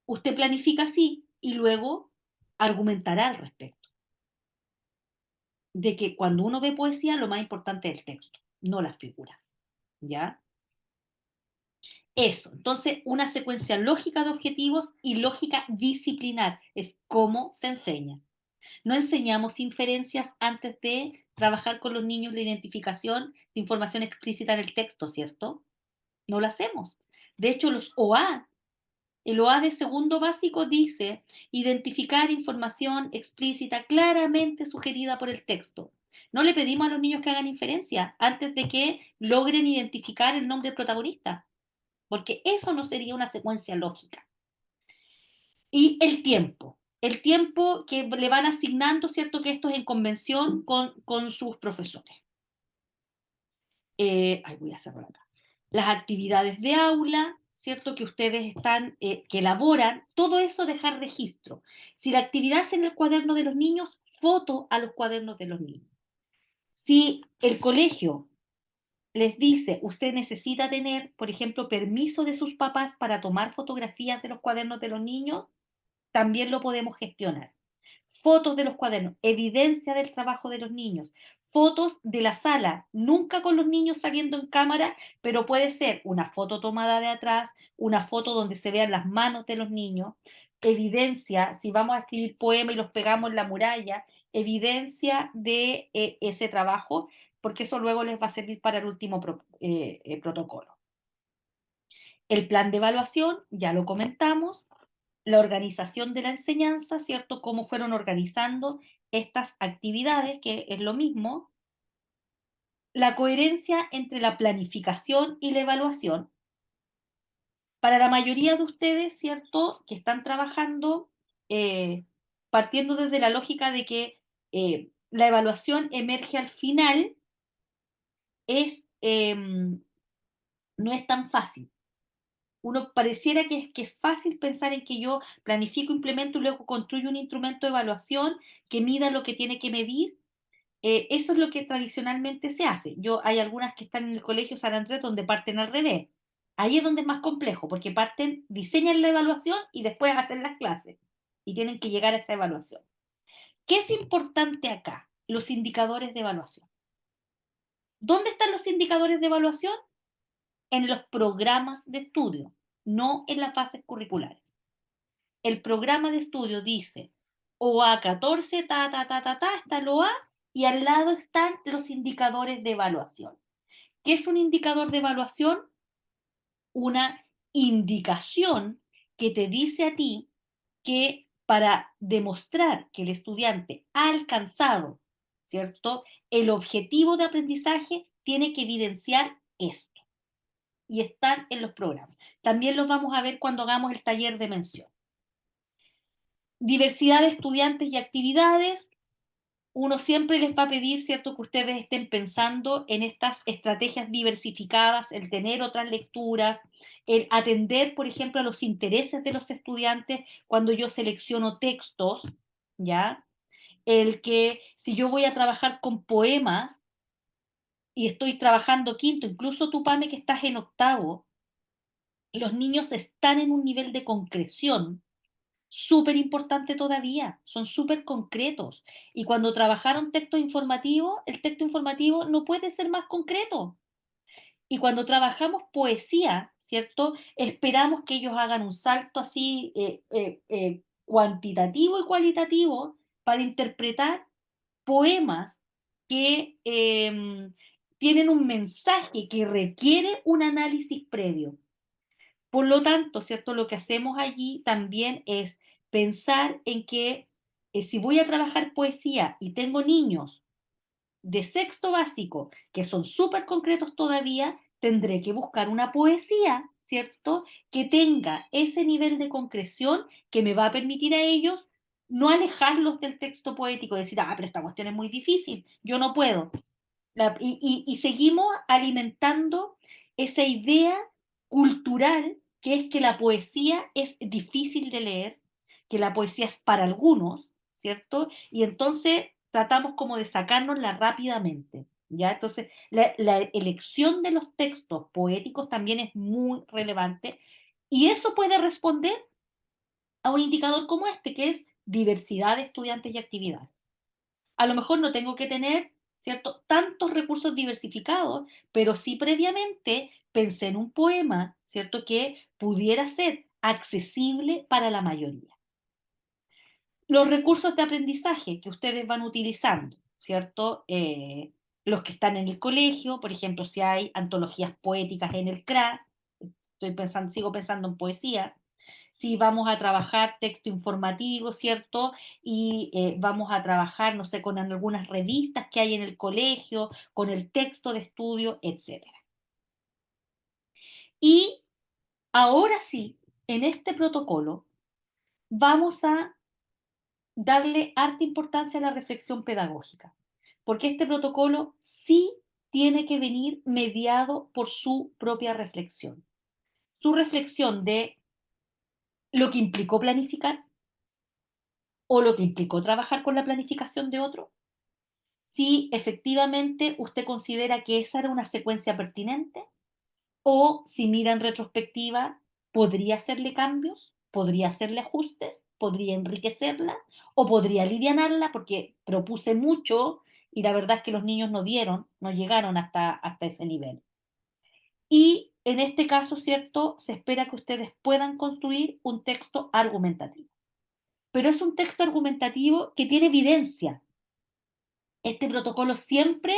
usted planifica así y luego argumentará al respecto. De que cuando uno ve poesía, lo más importante es el texto, no las figuras. ¿ya? Eso, entonces una secuencia lógica de objetivos y lógica disciplinar es cómo se enseña. No enseñamos inferencias antes de trabajar con los niños la identificación de información explícita en el texto, ¿cierto? No lo hacemos. De hecho, los OA, el OA de segundo básico dice identificar información explícita claramente sugerida por el texto. No le pedimos a los niños que hagan inferencia antes de que logren identificar el nombre del protagonista, porque eso no sería una secuencia lógica. Y el tiempo que le van asignando, ¿cierto? Que esto es en convención con sus profesores. Voy a cerrar acá. Las actividades de aula, ¿cierto? Que ustedes están, que elaboran, todo eso dejar registro. Si la actividad es en el cuaderno de los niños, foto a los cuadernos de los niños. Si el colegio les dice, usted necesita tener, por ejemplo, permiso de sus papás para tomar fotografías de los cuadernos de los niños, también lo podemos gestionar. Fotos de los cuadernos, evidencia del trabajo de los niños, fotos de la sala, nunca con los niños saliendo en cámara, pero puede ser una foto tomada de atrás, una foto donde se vean las manos de los niños, evidencia, si vamos a escribir poemas y los pegamos en la muralla, evidencia de ese trabajo, porque eso luego les va a servir para el último protocolo. El plan de evaluación, ya lo comentamos, la organización de la enseñanza, ¿cierto? Cómo fueron organizando estas actividades, que es lo mismo. La coherencia entre la planificación y la evaluación. Para la mayoría de ustedes, ¿cierto? Que están trabajando partiendo desde la lógica de que la evaluación emerge al final, no es tan fácil. Uno pareciera que es fácil pensar en que yo planifico, implemento y luego construyo un instrumento de evaluación que mida lo que tiene que medir. Eso es lo que tradicionalmente se hace. Hay algunas que están en el Colegio San Andrés donde parten al revés. Ahí es donde es más complejo, porque parten, diseñan la evaluación y después hacen las clases. Y tienen que llegar a esa evaluación. ¿Qué es importante acá? Los indicadores de evaluación. ¿Dónde están los indicadores de evaluación? En los programas de estudio, no en las bases curriculares. El programa de estudio dice OA 14, está el OA, y al lado están los indicadores de evaluación. ¿Qué es un indicador de evaluación? Una indicación que te dice a ti que para demostrar que el estudiante ha alcanzado, ¿cierto?, el objetivo de aprendizaje, tiene que evidenciar esto. Y están en los programas. También los vamos a ver cuando hagamos el taller de mención. Diversidad de estudiantes y actividades. Uno siempre les va a pedir, ¿cierto?, que ustedes estén pensando en estas estrategias diversificadas, el tener otras lecturas, el atender, por ejemplo, a los intereses de los estudiantes cuando yo selecciono textos, ¿ya? El que si yo voy a trabajar con poemas y estoy trabajando quinto, incluso tú, Pame, que estás en octavo, los niños están en un nivel de concreción súper importante todavía, son súper concretos. Y cuando trabajaron texto informativo, el texto informativo no puede ser más concreto. Y cuando trabajamos poesía, ¿cierto? Esperamos que ellos hagan un salto así cuantitativo y cualitativo para interpretar poemas que tienen un mensaje que requiere un análisis previo. Por lo tanto, ¿cierto? Lo que hacemos allí también es pensar en que si voy a trabajar poesía y tengo niños de sexto básico que son súper concretos todavía, tendré que buscar una poesía, ¿cierto?, que tenga ese nivel de concreción que me va a permitir a ellos no alejarlos del texto poético, decir, pero esta cuestión es muy difícil, yo no puedo. Y seguimos alimentando esa idea cultural que es que la poesía es difícil de leer, que la poesía es para algunos, ¿cierto? Y entonces tratamos como de sacárnosla rápidamente, ¿ya? Entonces, la elección de los textos poéticos también es muy relevante y eso puede responder a un indicador como este, que es diversidad de estudiantes y actividades. A lo mejor no tengo que tener ¿cierto? Tantos recursos diversificados, pero sí previamente pensé en un poema, ¿cierto? Que pudiera ser accesible para la mayoría. Los recursos de aprendizaje que ustedes van utilizando, ¿cierto? Los que están en el colegio, por ejemplo, si hay antologías poéticas en el CRA, sigo pensando en poesía. Si vamos a trabajar texto informativo, ¿cierto? Y vamos a trabajar, no sé, con algunas revistas que hay en el colegio, con el texto de estudio, etc. Y ahora sí, en este protocolo, vamos a darle harta importancia a la reflexión pedagógica, porque este protocolo sí tiene que venir mediado por su propia reflexión. Su reflexión de lo que implicó planificar o lo que implicó trabajar con la planificación de otro. Si efectivamente usted considera que esa era una secuencia pertinente o si mira en retrospectiva, podría hacerle cambios, podría hacerle ajustes, podría enriquecerla o podría alivianarla porque propuse mucho y la verdad es que los niños no llegaron hasta ese nivel. Y en este caso, ¿cierto? Se espera que ustedes puedan construir un texto argumentativo. Pero es un texto argumentativo que tiene evidencia. Este protocolo siempre,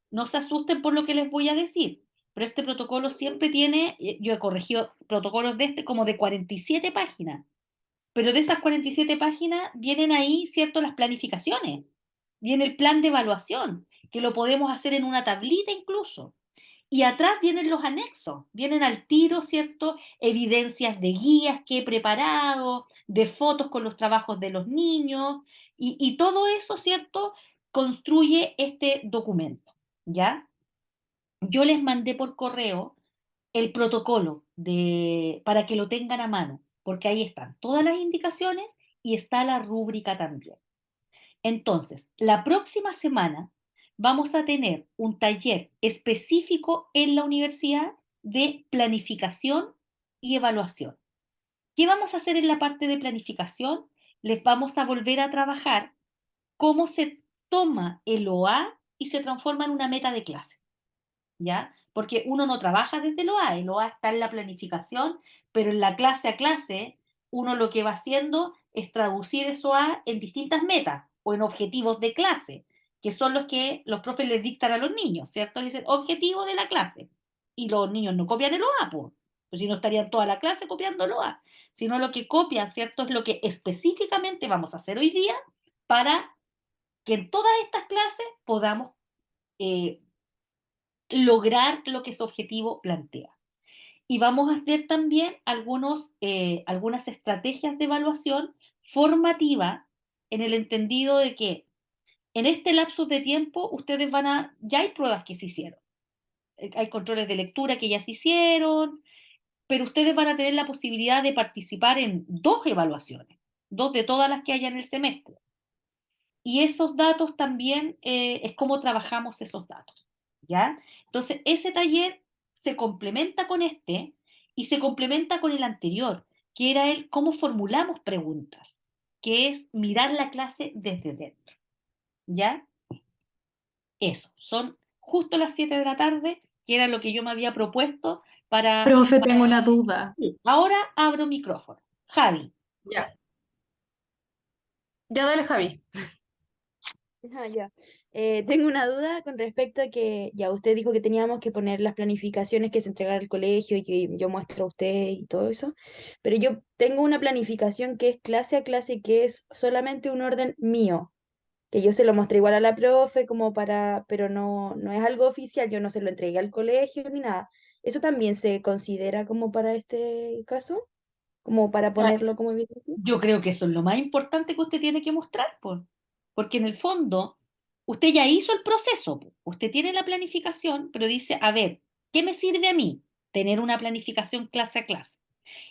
no se asusten por lo que les voy a decir, pero este protocolo siempre tiene, yo he corregido protocolos de este como de 47 páginas, pero de esas 47 páginas vienen ahí, ¿cierto?, las planificaciones, viene el plan de evaluación, que lo podemos hacer en una tablita incluso. Y atrás vienen los anexos, vienen al tiro, ¿cierto? Evidencias de guías que he preparado, de fotos con los trabajos de los niños, y todo eso, ¿cierto? Construye este documento, ¿ya? Yo les mandé por correo el protocolo para que lo tengan a mano, porque ahí están todas las indicaciones y está la rúbrica también. Entonces, la próxima semana vamos a tener un taller específico en la universidad de planificación y evaluación. ¿Qué vamos a hacer en la parte de planificación? Les vamos a volver a trabajar cómo se toma el OA y se transforma en una meta de clase, ¿ya? Porque uno no trabaja desde el OA está en la planificación, pero en la clase a clase, uno lo que va haciendo es traducir eso a en distintas metas o en objetivos de clase, que son los que los profes les dictan a los niños, ¿cierto? Dicen objetivo de la clase. Y los niños no copian el OA, pues si no estarían toda la clase copiando el OA, sino lo que copian, ¿cierto? Es lo que específicamente vamos a hacer hoy día para que en todas estas clases podamos eh, lograr lo que su objetivo plantea. Y vamos a hacer también algunas estrategias de evaluación formativa en el entendido de que en este lapso de tiempo ustedes ya hay pruebas que se hicieron, hay controles de lectura que ya se hicieron, pero ustedes van a tener la posibilidad de participar en 2 evaluaciones, 2 de todas las que haya en el semestre. Y esos datos también es cómo trabajamos esos datos, ¿ya? Entonces, ese taller se complementa con este y se complementa con el anterior, que era el cómo formulamos preguntas, que es mirar la clase desde dentro, ¿ya? Eso, son justo las 7 de la tarde, que era lo que yo me había propuesto para... Profe, tengo una duda. Sí, ahora abro micrófono. Javi. Ya. Ya dale, Javi. Ah, ya. Tengo una duda con respecto a que ya usted dijo que teníamos que poner las planificaciones que se entregan al colegio y que yo muestro a usted y todo eso, pero yo tengo una planificación que es clase a clase, que es solamente un orden mío, que yo se lo mostré igual a la profe como pero no es algo oficial, yo no se lo entregué al colegio ni nada. ¿Eso también se considera como para este caso? Como para ponerlo como evidencia. Yo creo que eso es lo más importante que usted tiene que mostrar, porque en el fondo usted ya hizo el proceso, usted tiene la planificación, pero dice, a ver, ¿qué me sirve a mí tener una planificación clase a clase?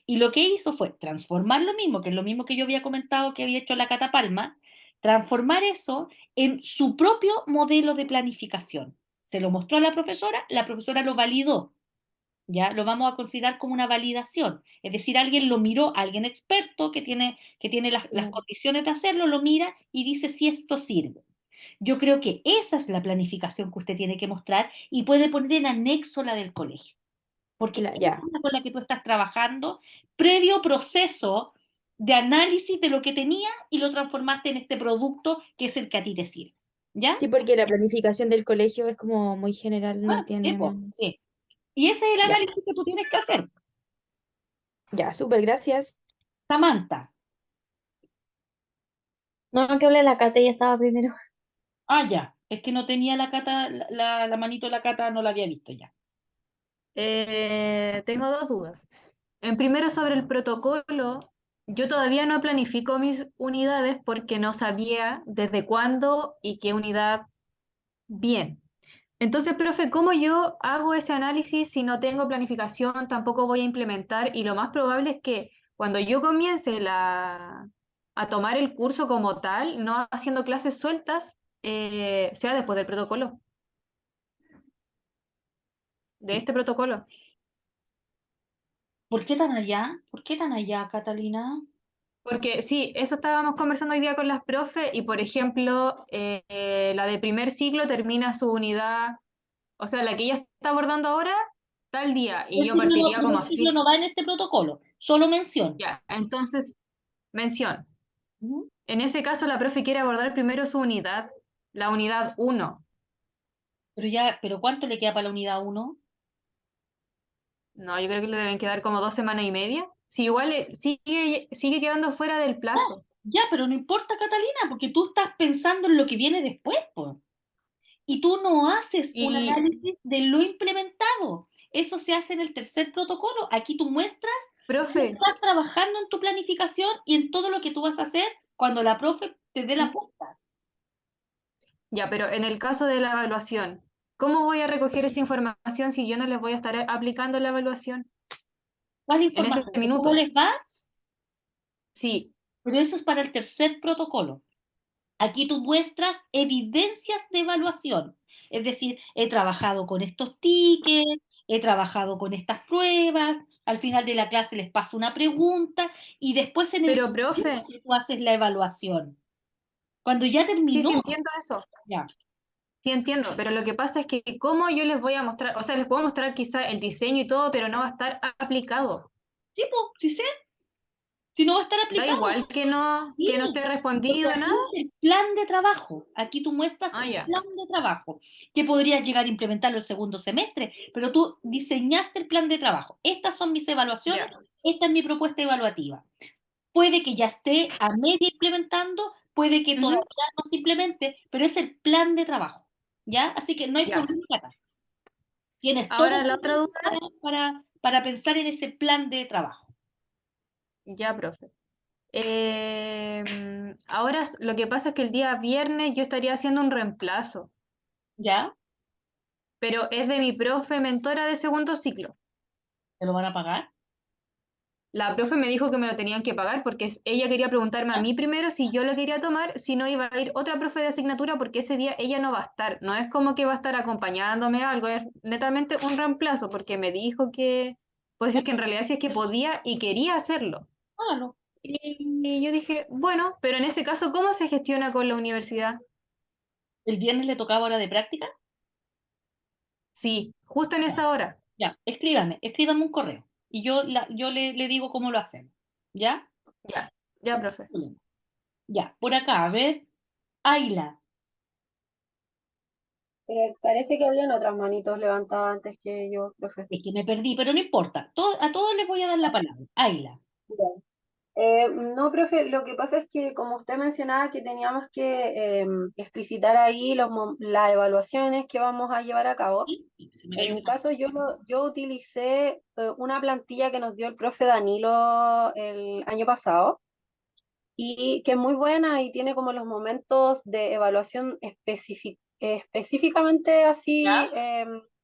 Y lo que hizo fue transformar lo mismo, que es lo mismo que yo había comentado que había hecho la Cata Palma, transformar eso en su propio modelo de planificación. Se lo mostró a la profesora lo validó, ¿ya? Lo vamos a considerar como una validación. Es decir, alguien lo miró, alguien experto que tiene las Claro. condiciones de hacerlo, lo mira y dice si esto sirve. Yo creo que esa es la planificación que usted tiene que mostrar y puede poner en anexo la del colegio, porque esa Ya. es la con la que tú estás trabajando, previo proceso de análisis de lo que tenía y lo transformaste en este producto que es el que a ti te sirve. ¿Ya? Sí, porque la planificación del colegio es como muy general, no Ah, sí, tiene... po, sí. Y ese es el Ya, análisis que tú tienes que hacer. ya, súper, gracias. Samantha. No, que hable la Cata, ya estaba primero. Ah, ya. Es que no tenía la cata, la manito de la cata, no la había visto ya. Tengo dos dudas. En primero, sobre el protocolo, yo todavía no planifico mis unidades porque no sabía desde cuándo y qué unidad bien. Entonces, profe, ¿cómo yo hago ese análisis si no tengo planificación, tampoco voy a implementar? Y lo más probable es que cuando yo comience a tomar el curso como tal, no haciendo clases sueltas, sea después del protocolo, de Sí. este protocolo. ¿Por qué tan allá? ¿Por qué tan allá, Catalina? Porque sí, eso estábamos conversando hoy día con las profe y, por ejemplo, la de primer ciclo termina su unidad, o sea, la que ella está abordando ahora, tal día, y El yo ciclo no, partiría como el a ciclo fin. no va en este protocolo, solo mención. Ya, entonces, mención. Ujú. En ese caso, la profe quiere abordar primero su unidad, la unidad uno. Pero ya, ¿pero cuánto le queda para la unidad 1? No, yo creo que le deben quedar como 2 semanas y media. Si igual sigue quedando fuera del plazo. Ya, pero no importa, Catalina, porque tú estás pensando en lo que viene después, po. Y tú no haces un Y, análisis de lo implementado. Eso se hace en el tercer protocolo. Aquí tú muestras cómo profe, estás trabajando en tu planificación y en todo lo que tú vas a hacer cuando la profe te dé la puesta. ya, pero en el caso de la evaluación, ¿cómo voy a recoger esa información si yo no les voy a estar aplicando la evaluación ¿Cuál en ese información? ¿Cómo minuto? les va? Sí, Pero eso es para el tercer protocolo. Aquí tú muestras evidencias de evaluación. Es decir, he trabajado con estos tickets, he trabajado con estas pruebas, al final de la clase les paso una pregunta y después en el pero siguiente profe, tú haces la evaluación. Cuando ya sí, terminó, sí entiendo eso, ya. sí entiendo, pero lo que pasa es que cómo yo les voy a mostrar, o sea, les puedo mostrar quizá el diseño y todo, pero no va a estar aplicado. Tipo, si sé, si no va a estar Da aplicado. igual que no esté Sí, porque respondido, aquí nada. es el plan de trabajo. Aquí tú muestras Ah, el ya, plan de trabajo, que podrías llegar a implementarlo el segundo semestre, pero tú diseñaste el plan de trabajo. Estas son mis evaluaciones, ya, esta es mi propuesta evaluativa. Puede que ya esté a media implementando, puede que todavía ujú, no se implemente, pero es el plan de trabajo, ¿ya? Así que no hay ya. problema, Cata. Tienes todo Ahora el la otra tiempo duda, para pensar en ese plan de trabajo, ya, profe. Ahora lo que pasa es que el día viernes yo estaría haciendo un reemplazo, ¿ya? pero es de mi profe mentora de segundo ciclo. ¿Te lo van a pagar? La profe me dijo que me lo tenían que pagar porque ella quería preguntarme a ¿Ya? mí primero si yo lo quería tomar, si no iba a ir otra profe de asignatura porque ese día ella no va a estar. No es como que va a estar acompañándome a algo, es netamente un reemplazo porque me dijo que, pues es que en realidad sí es que podía y quería hacerlo. Hágalo. Y yo dije, bueno, pero en ese caso, ¿cómo se gestiona con la universidad? ¿El viernes le tocaba hora de práctica? Sí, justo en Ya, esa hora. ya, escríbame un correo y yo le digo cómo lo hacemos, ¿ya? Ya, ya, profe. Ya, por acá, a ver, Ayla, Parece que habían otras manitos levantadas antes que yo, profe. es que me perdí, pero no importa, a todos les voy a dar la palabra. Ayla, Ya. No, profe, lo que pasa es que como usted mencionaba que teníamos que explicitar ahí las evaluaciones que vamos a llevar a cabo. ¿sí? Y se me En cayó mi una. caso, yo utilicé una plantilla que nos dio el profe Danilo el año pasado y que es muy buena y tiene como los momentos de evaluación específicamente así ¿Ya?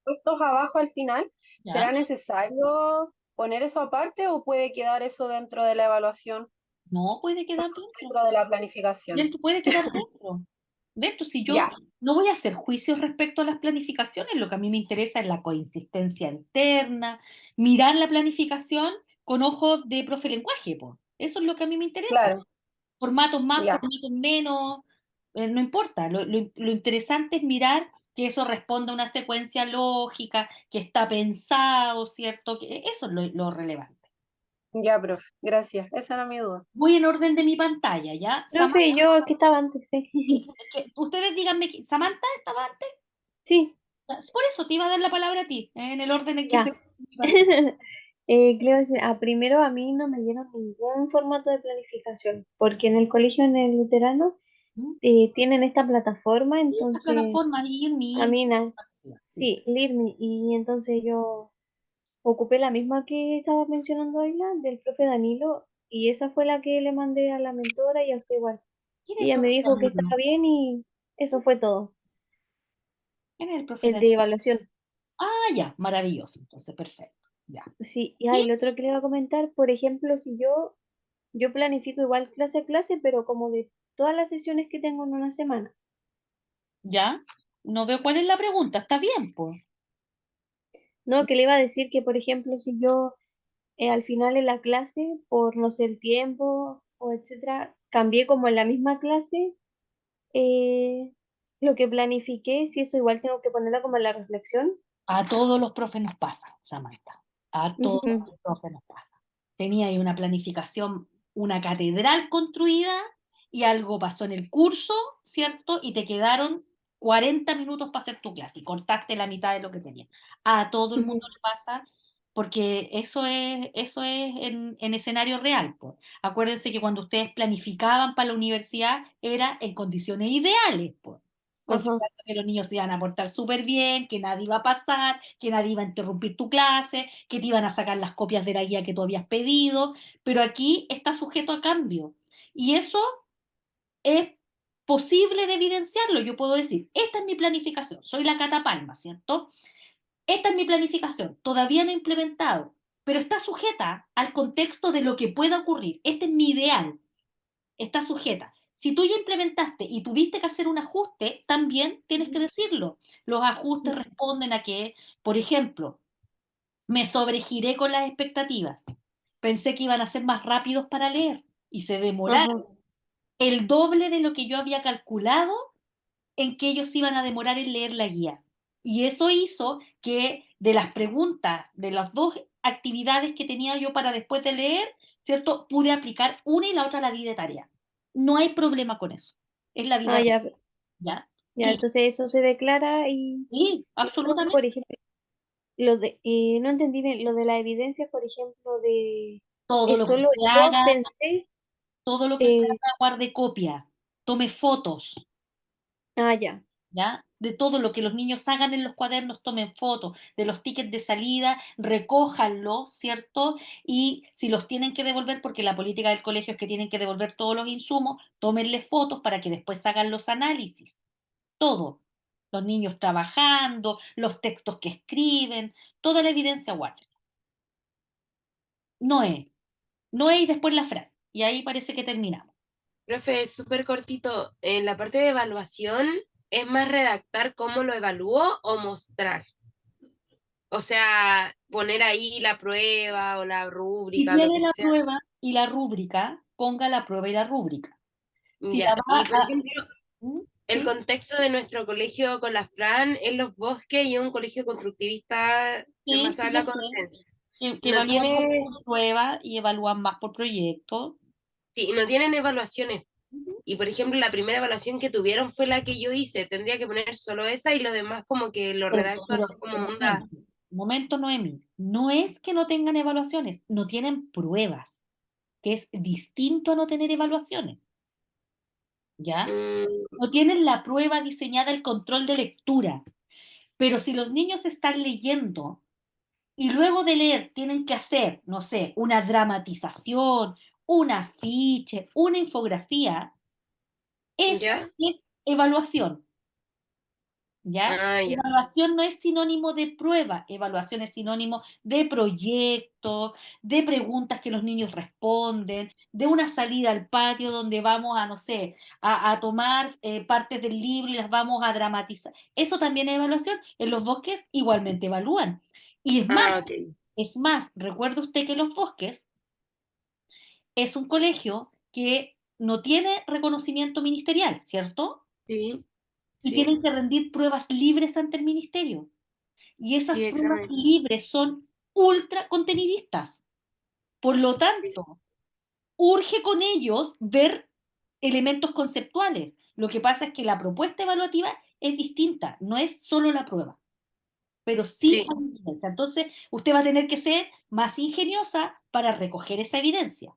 puestos abajo al final. ¿Ya? ¿Será necesario poner eso aparte o puede quedar eso dentro de la evaluación, No puede quedar dentro, dentro de la planificación? puede quedar dentro. Dentro, si yo Ya, no voy a hacer juicios respecto a las planificaciones, lo que a mí me interesa es la coinsistencia interna, mirar la planificación con ojos de profe lenguaje, po. Eso es lo que a mí me interesa. claro, Formatos más, ya, formatos menos, no importa, lo interesante es mirar que eso responda a una secuencia lógica, que está pensado, ¿cierto? Que eso es lo relevante. Ya, profe, gracias. Esa era mi duda. Voy en orden de mi pantalla, ¿ya? Profe, yo que estaba antes, sí. Sí, es que ustedes díganme, ¿Samantha estaba antes? Sí, Por eso te iba a dar la palabra a ti, en el orden en que ya. estoy en mi pantalla. ¿Qué le iba a decir? Primero a mí no me dieron ningún formato de planificación, porque en el colegio, en el luterano, ¿Mm? tienen esta plataforma, Sí, esta entonces plataforma, a IRMI, mí nada. sí. Sí, Learme, y entonces yo ocupé la misma que estaba mencionando Ayla, del profe Danilo, y esa fue la que le mandé a la mentora y a usted igual. ¿Quién es Y el ella me profe dijo que estaba Danilo? bien y eso fue todo. ¿Quién es el profe El de Danilo? evaluación. Ya, maravilloso, entonces, perfecto, ya. Sí, y ¿Sí? el otro que le iba a comentar, por ejemplo, si yo planifico igual clase a clase, pero como de todas las sesiones que tengo en una semana. ¿Ya? No veo cuál es la pregunta, está bien, pues. No, que le iba a decir que, por ejemplo, si yo al final en la clase, por no sé el tiempo o etcétera, cambié como en la misma clase eh, lo que planifiqué, si eso igual tengo que ponerlo como en la reflexión. A todos los profes nos pasa, Samantha. A todos Ujú, los profes nos pasa. Tenía ahí una planificación, una catedral construida y algo pasó en el curso, ¿cierto? Y te quedaron 40 minutos para hacer tu clase y cortaste la mitad de lo que tenías. A todo el mundo ujú, le pasa porque eso es en escenario real, pues. Acuérdense que cuando ustedes planificaban para la universidad era en condiciones ideales, pues, ajá, considerando que los niños se iban a portar súper bien, que nadie iba a pasar, que nadie iba a interrumpir tu clase, que te iban a sacar las copias de la guía que tú habías pedido, pero aquí está sujeto a cambio. Y eso es posible de evidenciarlo. Yo puedo decir, esta es mi planificación, soy la Cata Palma, ¿cierto? Esta es mi planificación, todavía no he implementado, pero está sujeta al contexto de lo que pueda ocurrir. Este es mi ideal, está sujeta. Si tú ya implementaste y tuviste que hacer un ajuste, también tienes que decirlo. Los ajustes responden a que, por ejemplo, me sobregiré con las expectativas. Pensé que iban a ser más rápidos para leer y se ajá. demoraron el doble de lo que yo había calculado en que ellos iban a demorar en leer la guía. Y eso hizo que de las preguntas, de las dos actividades que tenía yo para después de leer, ¿cierto? Pude aplicar una y la otra la di de tarea. No hay problema con eso. Es la vida real, Ya, ¿ya? ya, Y entonces eso se declara sí, y luego, por absolutamente. ejemplo, no entendí bien, lo de la evidencia, por ejemplo, Todo es lo que solo usted yo haga, pensé, todo lo que usted eh, haga, guarde copia, tome fotos, ya, ¿ya? De todo lo que los niños hagan en los cuadernos, tomen fotos, de los tickets de salida, recójanlo, ¿cierto? Y si los tienen que devolver, porque la política del colegio es que tienen que devolver todos los insumos, tómenle fotos para que después hagan los análisis, todo. Los niños trabajando, los textos que escriben, toda la evidencia guarden. Noé, Noé y después la Fran. Y ahí parece que terminamos. Profe, es súper cortito. En la parte de evaluación, ¿es más redactar cómo lo evalúo o mostrar? O sea, poner ahí la prueba o la Si rúbrica, lo tiene que la sea. prueba y la rúbrica, ponga la prueba y la rúbrica. Si la Ya. va Y por a... ejemplo, ¿Mm? el ¿Sí? contexto de nuestro colegio con la Fran es Los Bosques y es un colegio constructivista Sí, basado sí, en yo la sé. conciencia. Que No evalúan poco tiene, por prueba y evalúan más por proyecto. sí, no tienen evaluaciones. Ujú. Y por ejemplo, la primera evaluación que tuvieron fue la que yo hice. Tendría que poner solo esa y lo demás como que lo redacto Pero, así como un onda. momento, Noemí. No es que no tengan evaluaciones, no tienen pruebas, que es distinto a no tener evaluaciones, ¿ya? mm, No tienen la prueba diseñada, el control de lectura. Pero si los niños están leyendo y luego de leer tienen que hacer, no sé, una dramatización, un afiche, una infografía, eso ¿Ya? es evaluación, ¿ya? Ah, ya. Evaluación no es sinónimo de prueba, evaluación es sinónimo de proyecto, de preguntas que los niños responden, de una salida al patio donde vamos a, no sé, a tomar partes del libro y las vamos a dramatizar. Eso también es evaluación. En los bosques igualmente evalúan. Y Ah, ok. es más, recuerde usted que Los Bosques es un colegio que no tiene reconocimiento ministerial, ¿cierto? Sí, y sí, tienen que rendir pruebas libres ante el ministerio. Y esas sí, pruebas examen. libres son ultra contenidistas. Por lo Sí, tanto, urge con ellos ver elementos conceptuales. Lo que pasa es que la propuesta evaluativa es distinta, no es solo la prueba, pero sí sí. hay evidencia. Entonces, usted va a tener que ser más ingeniosa para recoger esa evidencia.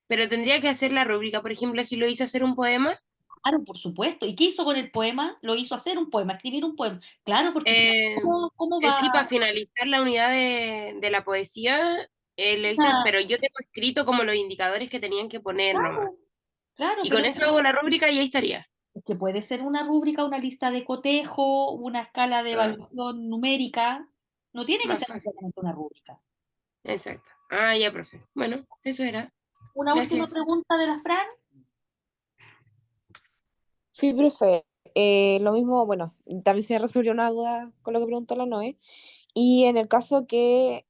Pero tendría que hacer la rúbrica, por ejemplo, si lo hice hacer un poema. Claro, por supuesto. ¿Y qué hizo con el poema? Lo hizo hacer un poema, escribir un poema. Claro, porque si no, Eh, ¿cómo va? sí, para finalizar la unidad de la poesía, lo hice, a- pero yo tengo escrito como los indicadores que tenían que poner nomás. Claro, claro, Y pero con eso hago la rúbrica y ahí estaría. es que puede ser una rúbrica, una lista de cotejo, una escala de Ah, evaluación numérica. No tiene que más ser fácil. necesariamente una rúbrica. Exacto. Ah, ya, profe. Bueno, eso era. Una última Gracias. pregunta de la Fran. Sí, profe. Lo mismo, bueno, también se resolvió una duda con lo que preguntó la Noé. Y en el caso que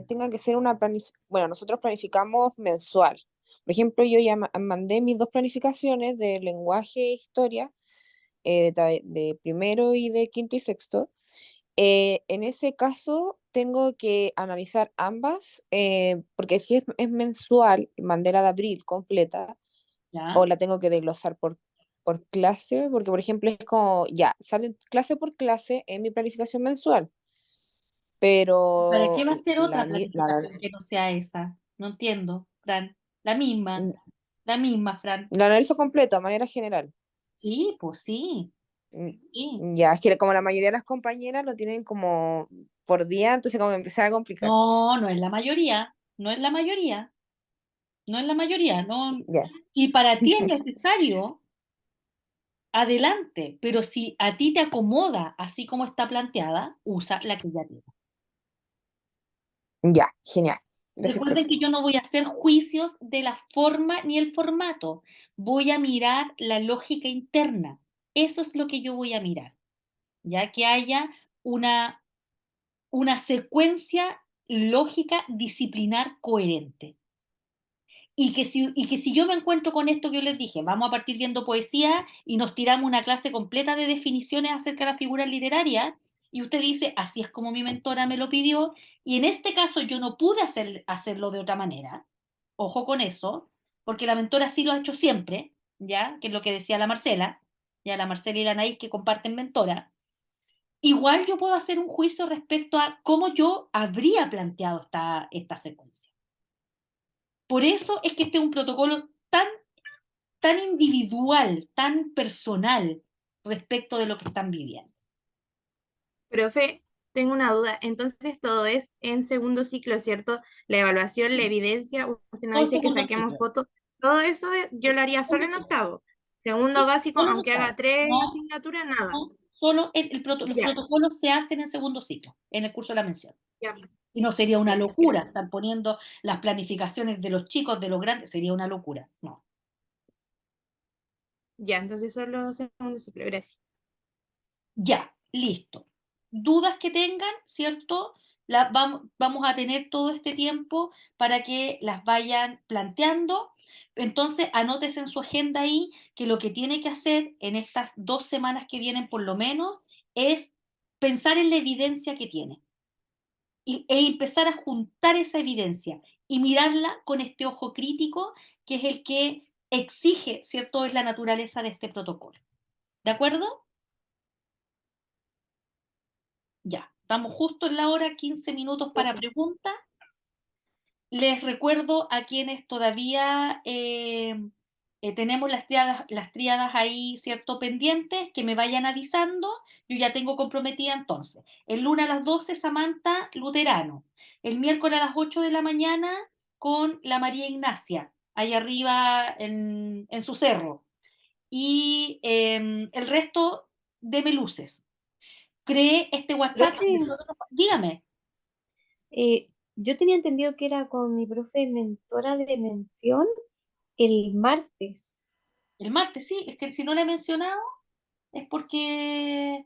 tenga que ser una bueno, nosotros planificamos mensual. Por ejemplo, yo ya mandé mis dos planificaciones de lenguaje e historia, de primero y de quinto y sexto. En ese caso, tengo que analizar ambas, porque si es mensual, mandé la de abril completa, o ¿Ya? la tengo que desglosar por clase, porque por ejemplo es como, ya, sale clase por clase en mi planificación mensual, ¿Para qué pero va a ser la, otra mi- la, planificación que no sea esa? No entiendo, Fran. La misma, Fran. la analizo completo, de manera general. Sí, pues sí, Mm, sí. Ya, es que como la mayoría de las compañeras lo tienen como por día, entonces como que empecé a complicar. No, no es la mayoría, no es la mayoría, no es la mayoría, no. Ya, Y para ti es necesario, adelante, pero si a ti te acomoda así como está planteada, usa la que ya tienes. ya, genial. Gracias, Recuerden profe. que yo no voy a hacer juicios de la forma ni el formato. Voy a mirar la lógica interna. Eso es lo que yo voy a mirar. Ya que haya una, una secuencia lógica disciplinar coherente. Y que si yo me encuentro con esto que yo les dije, vamos a partir viendo poesía y nos tiramos una clase completa de definiciones acerca de las figuras literarias, y usted dice, así es como mi mentora me lo pidió, y en este caso yo no pude hacerlo de otra manera, ojo con eso, porque la mentora sí lo ha hecho siempre, ¿ya? Que es lo que decía la Marcela, ya la Marcela y la Anaís que comparten mentora. Igual yo puedo hacer un juicio respecto a cómo yo habría planteado esta secuencia. Por eso es que este es un protocolo tan individual, tan personal respecto de lo que están viviendo. Profe, tengo una duda. Entonces todo es en segundo ciclo, ¿cierto? La evaluación, la evidencia, usted nos Todo dice que segundo saquemos ciclo. fotos. Todo eso yo lo haría solo Segundo en ciclo. octavo. Segundo Sí, básico, solo en aunque octavo. haga tres No, asignaturas, nada. no, solo los Ya, protocolos se hacen en segundo ciclo, en el curso de la mención. ya, Y no sería una ya, locura gracias. estar poniendo las planificaciones de los chicos, de los grandes, sería una locura. No. Ya, entonces solo segundo ciclo, gracias. Ya, listo. Dudas que tengan, ¿cierto? Vamos a tener todo este tiempo para que las vayan planteando. Entonces, anótese en su agenda ahí que lo que tiene que hacer en estas 2 semanas que vienen, por lo menos, es pensar en la evidencia que tiene e empezar a juntar esa evidencia y mirarla con este ojo crítico que es el que exige, ¿cierto? Es la naturaleza de este protocolo. ¿De acuerdo? Ya, estamos justo en la hora, 15 minutos para Perfecto. preguntas. Les recuerdo a quienes todavía tenemos las tríadas ahí, ¿cierto? Pendientes, que me vayan avisando. Yo ya tengo comprometida entonces. El lunes a las 12, Samantha Luterano. El miércoles a las 8 de la mañana con la María Ignacia, ahí arriba en su cerro. Y el resto, deme luces. Cree este WhatsApp. Profe, Dígame. yo tenía entendido que era con mi profe mentora de mención el martes, El martes, sí, es que si no le he mencionado es porque,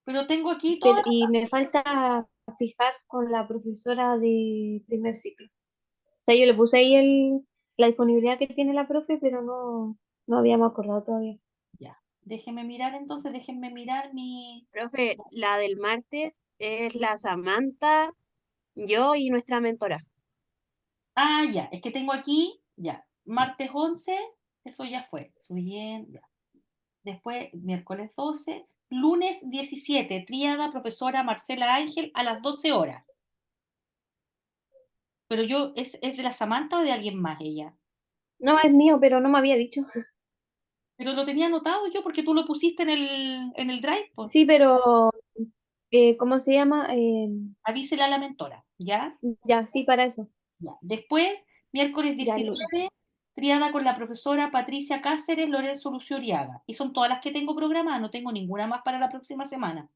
pero tengo aquí toda, y me falta fijar con la profesora de primer ciclo. O sea, yo le puse ahí la disponibilidad que tiene la profe, pero no habíamos acordado todavía. ya, Déjenme mirar entonces, déjenme mirar mi... Profe, la del martes es la Samantha, yo y nuestra mentora. Ah, ya, es que tengo aquí, ya, martes 11, eso ya fue, bien, ya. Después, miércoles 12, lunes 17, tríada profesora Marcela Ángel a las 12 horas. Pero yo, ¿es de la Samantha o de alguien más ella? No, es mío, pero no me había dicho. Pero lo tenía anotado yo porque tú lo pusiste en el Drive, pues. Sí, pero ¿cómo se llama? Avísela a la mentora, ¿ya? Ya, sí, para eso. Ya. Después, miércoles Ya, 19, triada con la profesora Patricia Cáceres, Lorenzo Lucio Uriaga. Y son todas las que tengo programadas, no tengo ninguna más para la próxima semana.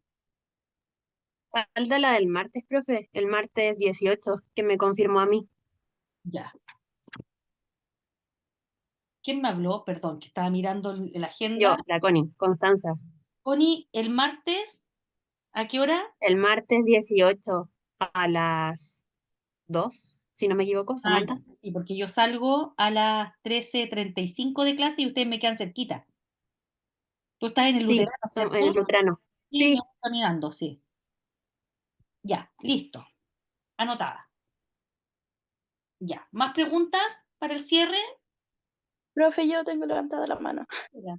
Falta la del martes, profe, el martes 18, que me confirmó a mí. Ya. ¿Quién me habló? Perdón, que estaba mirando la agenda. Yo, la Connie, Constanza. Connie, el martes, ¿a qué hora? El martes 18 a las 2, si no me equivoco, Ah, ya. Samantha. Sí, porque yo salgo a las 13:35 de clase y ustedes me quedan cerquita. Tú estás en el Sí, Luterano, en el ¿cierto? Luterano. Sí, me Sí, voy caminando, sí. Ya, listo. Anotada. Ya. ¿Más preguntas para el cierre? Profe, yo tengo levantada la mano. Ya.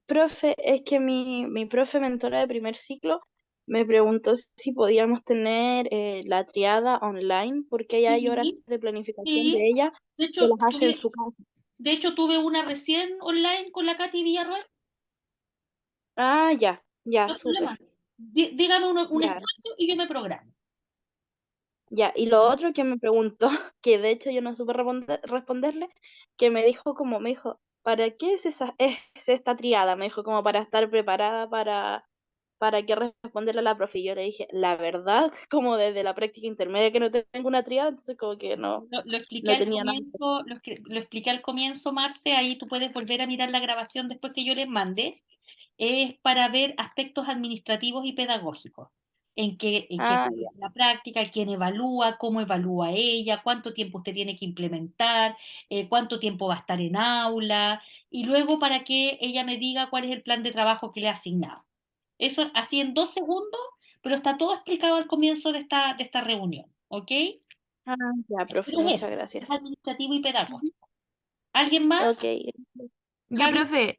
Profe, es que mi profe mentora de primer ciclo me preguntó si podíamos tener la triada online, porque ella hay horas Sí, de planificación sí. de ella De que hecho, las hace en su casa. tuve una recién online con la Katy Villarroel. Ah, ya, No ya, hay súper. problema. Dígame un Ya, espacio y yo me programo. ya. Y lo otro que me preguntó, que de hecho yo no supe responderle, que me dijo me dijo, ¿para qué es esta triada? Me dijo como para estar preparada para qué responderle a la profe. Y yo le dije, la verdad, como desde la práctica intermedia que no tengo una triada, entonces como que Lo expliqué no al tenía nada. comienzo, lo expliqué al comienzo, Marce, ahí tú puedes volver a mirar la grabación después que yo les mande. Es para ver aspectos administrativos y pedagógicos, en qué Ah, consiste la práctica, quién evalúa, cómo evalúa ella, cuánto tiempo usted tiene que implementar, cuánto tiempo va a estar en aula, y luego para que ella me diga cuál es el plan de trabajo que le ha asignado. Eso así en 2 segundos, pero está todo explicado al comienzo de esta reunión, ¿ok? ah, ya, profe, Pero muchas es gracias. administrativo y pedagógico. ¿Alguien más? Ok, Ya, Cami, profe,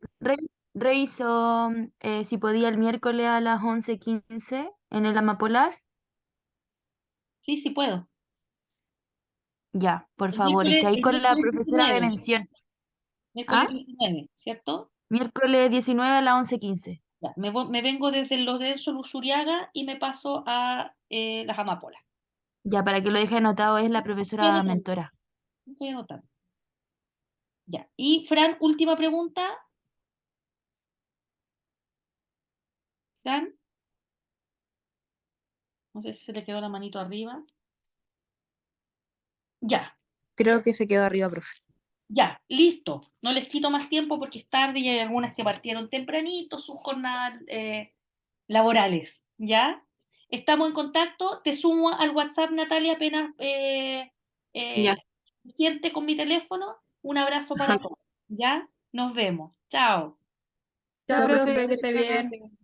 revisó si podía el miércoles a las 11:15 en el Amapolas. sí, sí puedo. Ya, por favor, es que ahí El con la miércoles profesora de 19, mención. miércoles ¿Ah? 19, ¿cierto? Miércoles 19 a las 11:15. Ya, me vengo desde el Lorenzo Luzuriaga y me paso a las Amapolas. Ya, para que lo deje anotado, es la Estoy profesora anotando, mentora. estoy anotando. Ya. Y Fran, última pregunta. Fran, no sé si se le quedó la manito arriba. Ya, Creo que se quedó arriba, profe. ya, listo. No les quito más tiempo porque es tarde y hay algunas que partieron tempranito sus jornadas laborales, ¿ya? Estamos en contacto. Te sumo al WhatsApp, Natalia, apenas ya. me siente con mi teléfono. Un abrazo para Ajá. todos, ¿ya? Nos vemos. Chao. Chao, Chao, profe. profe, que esté bien.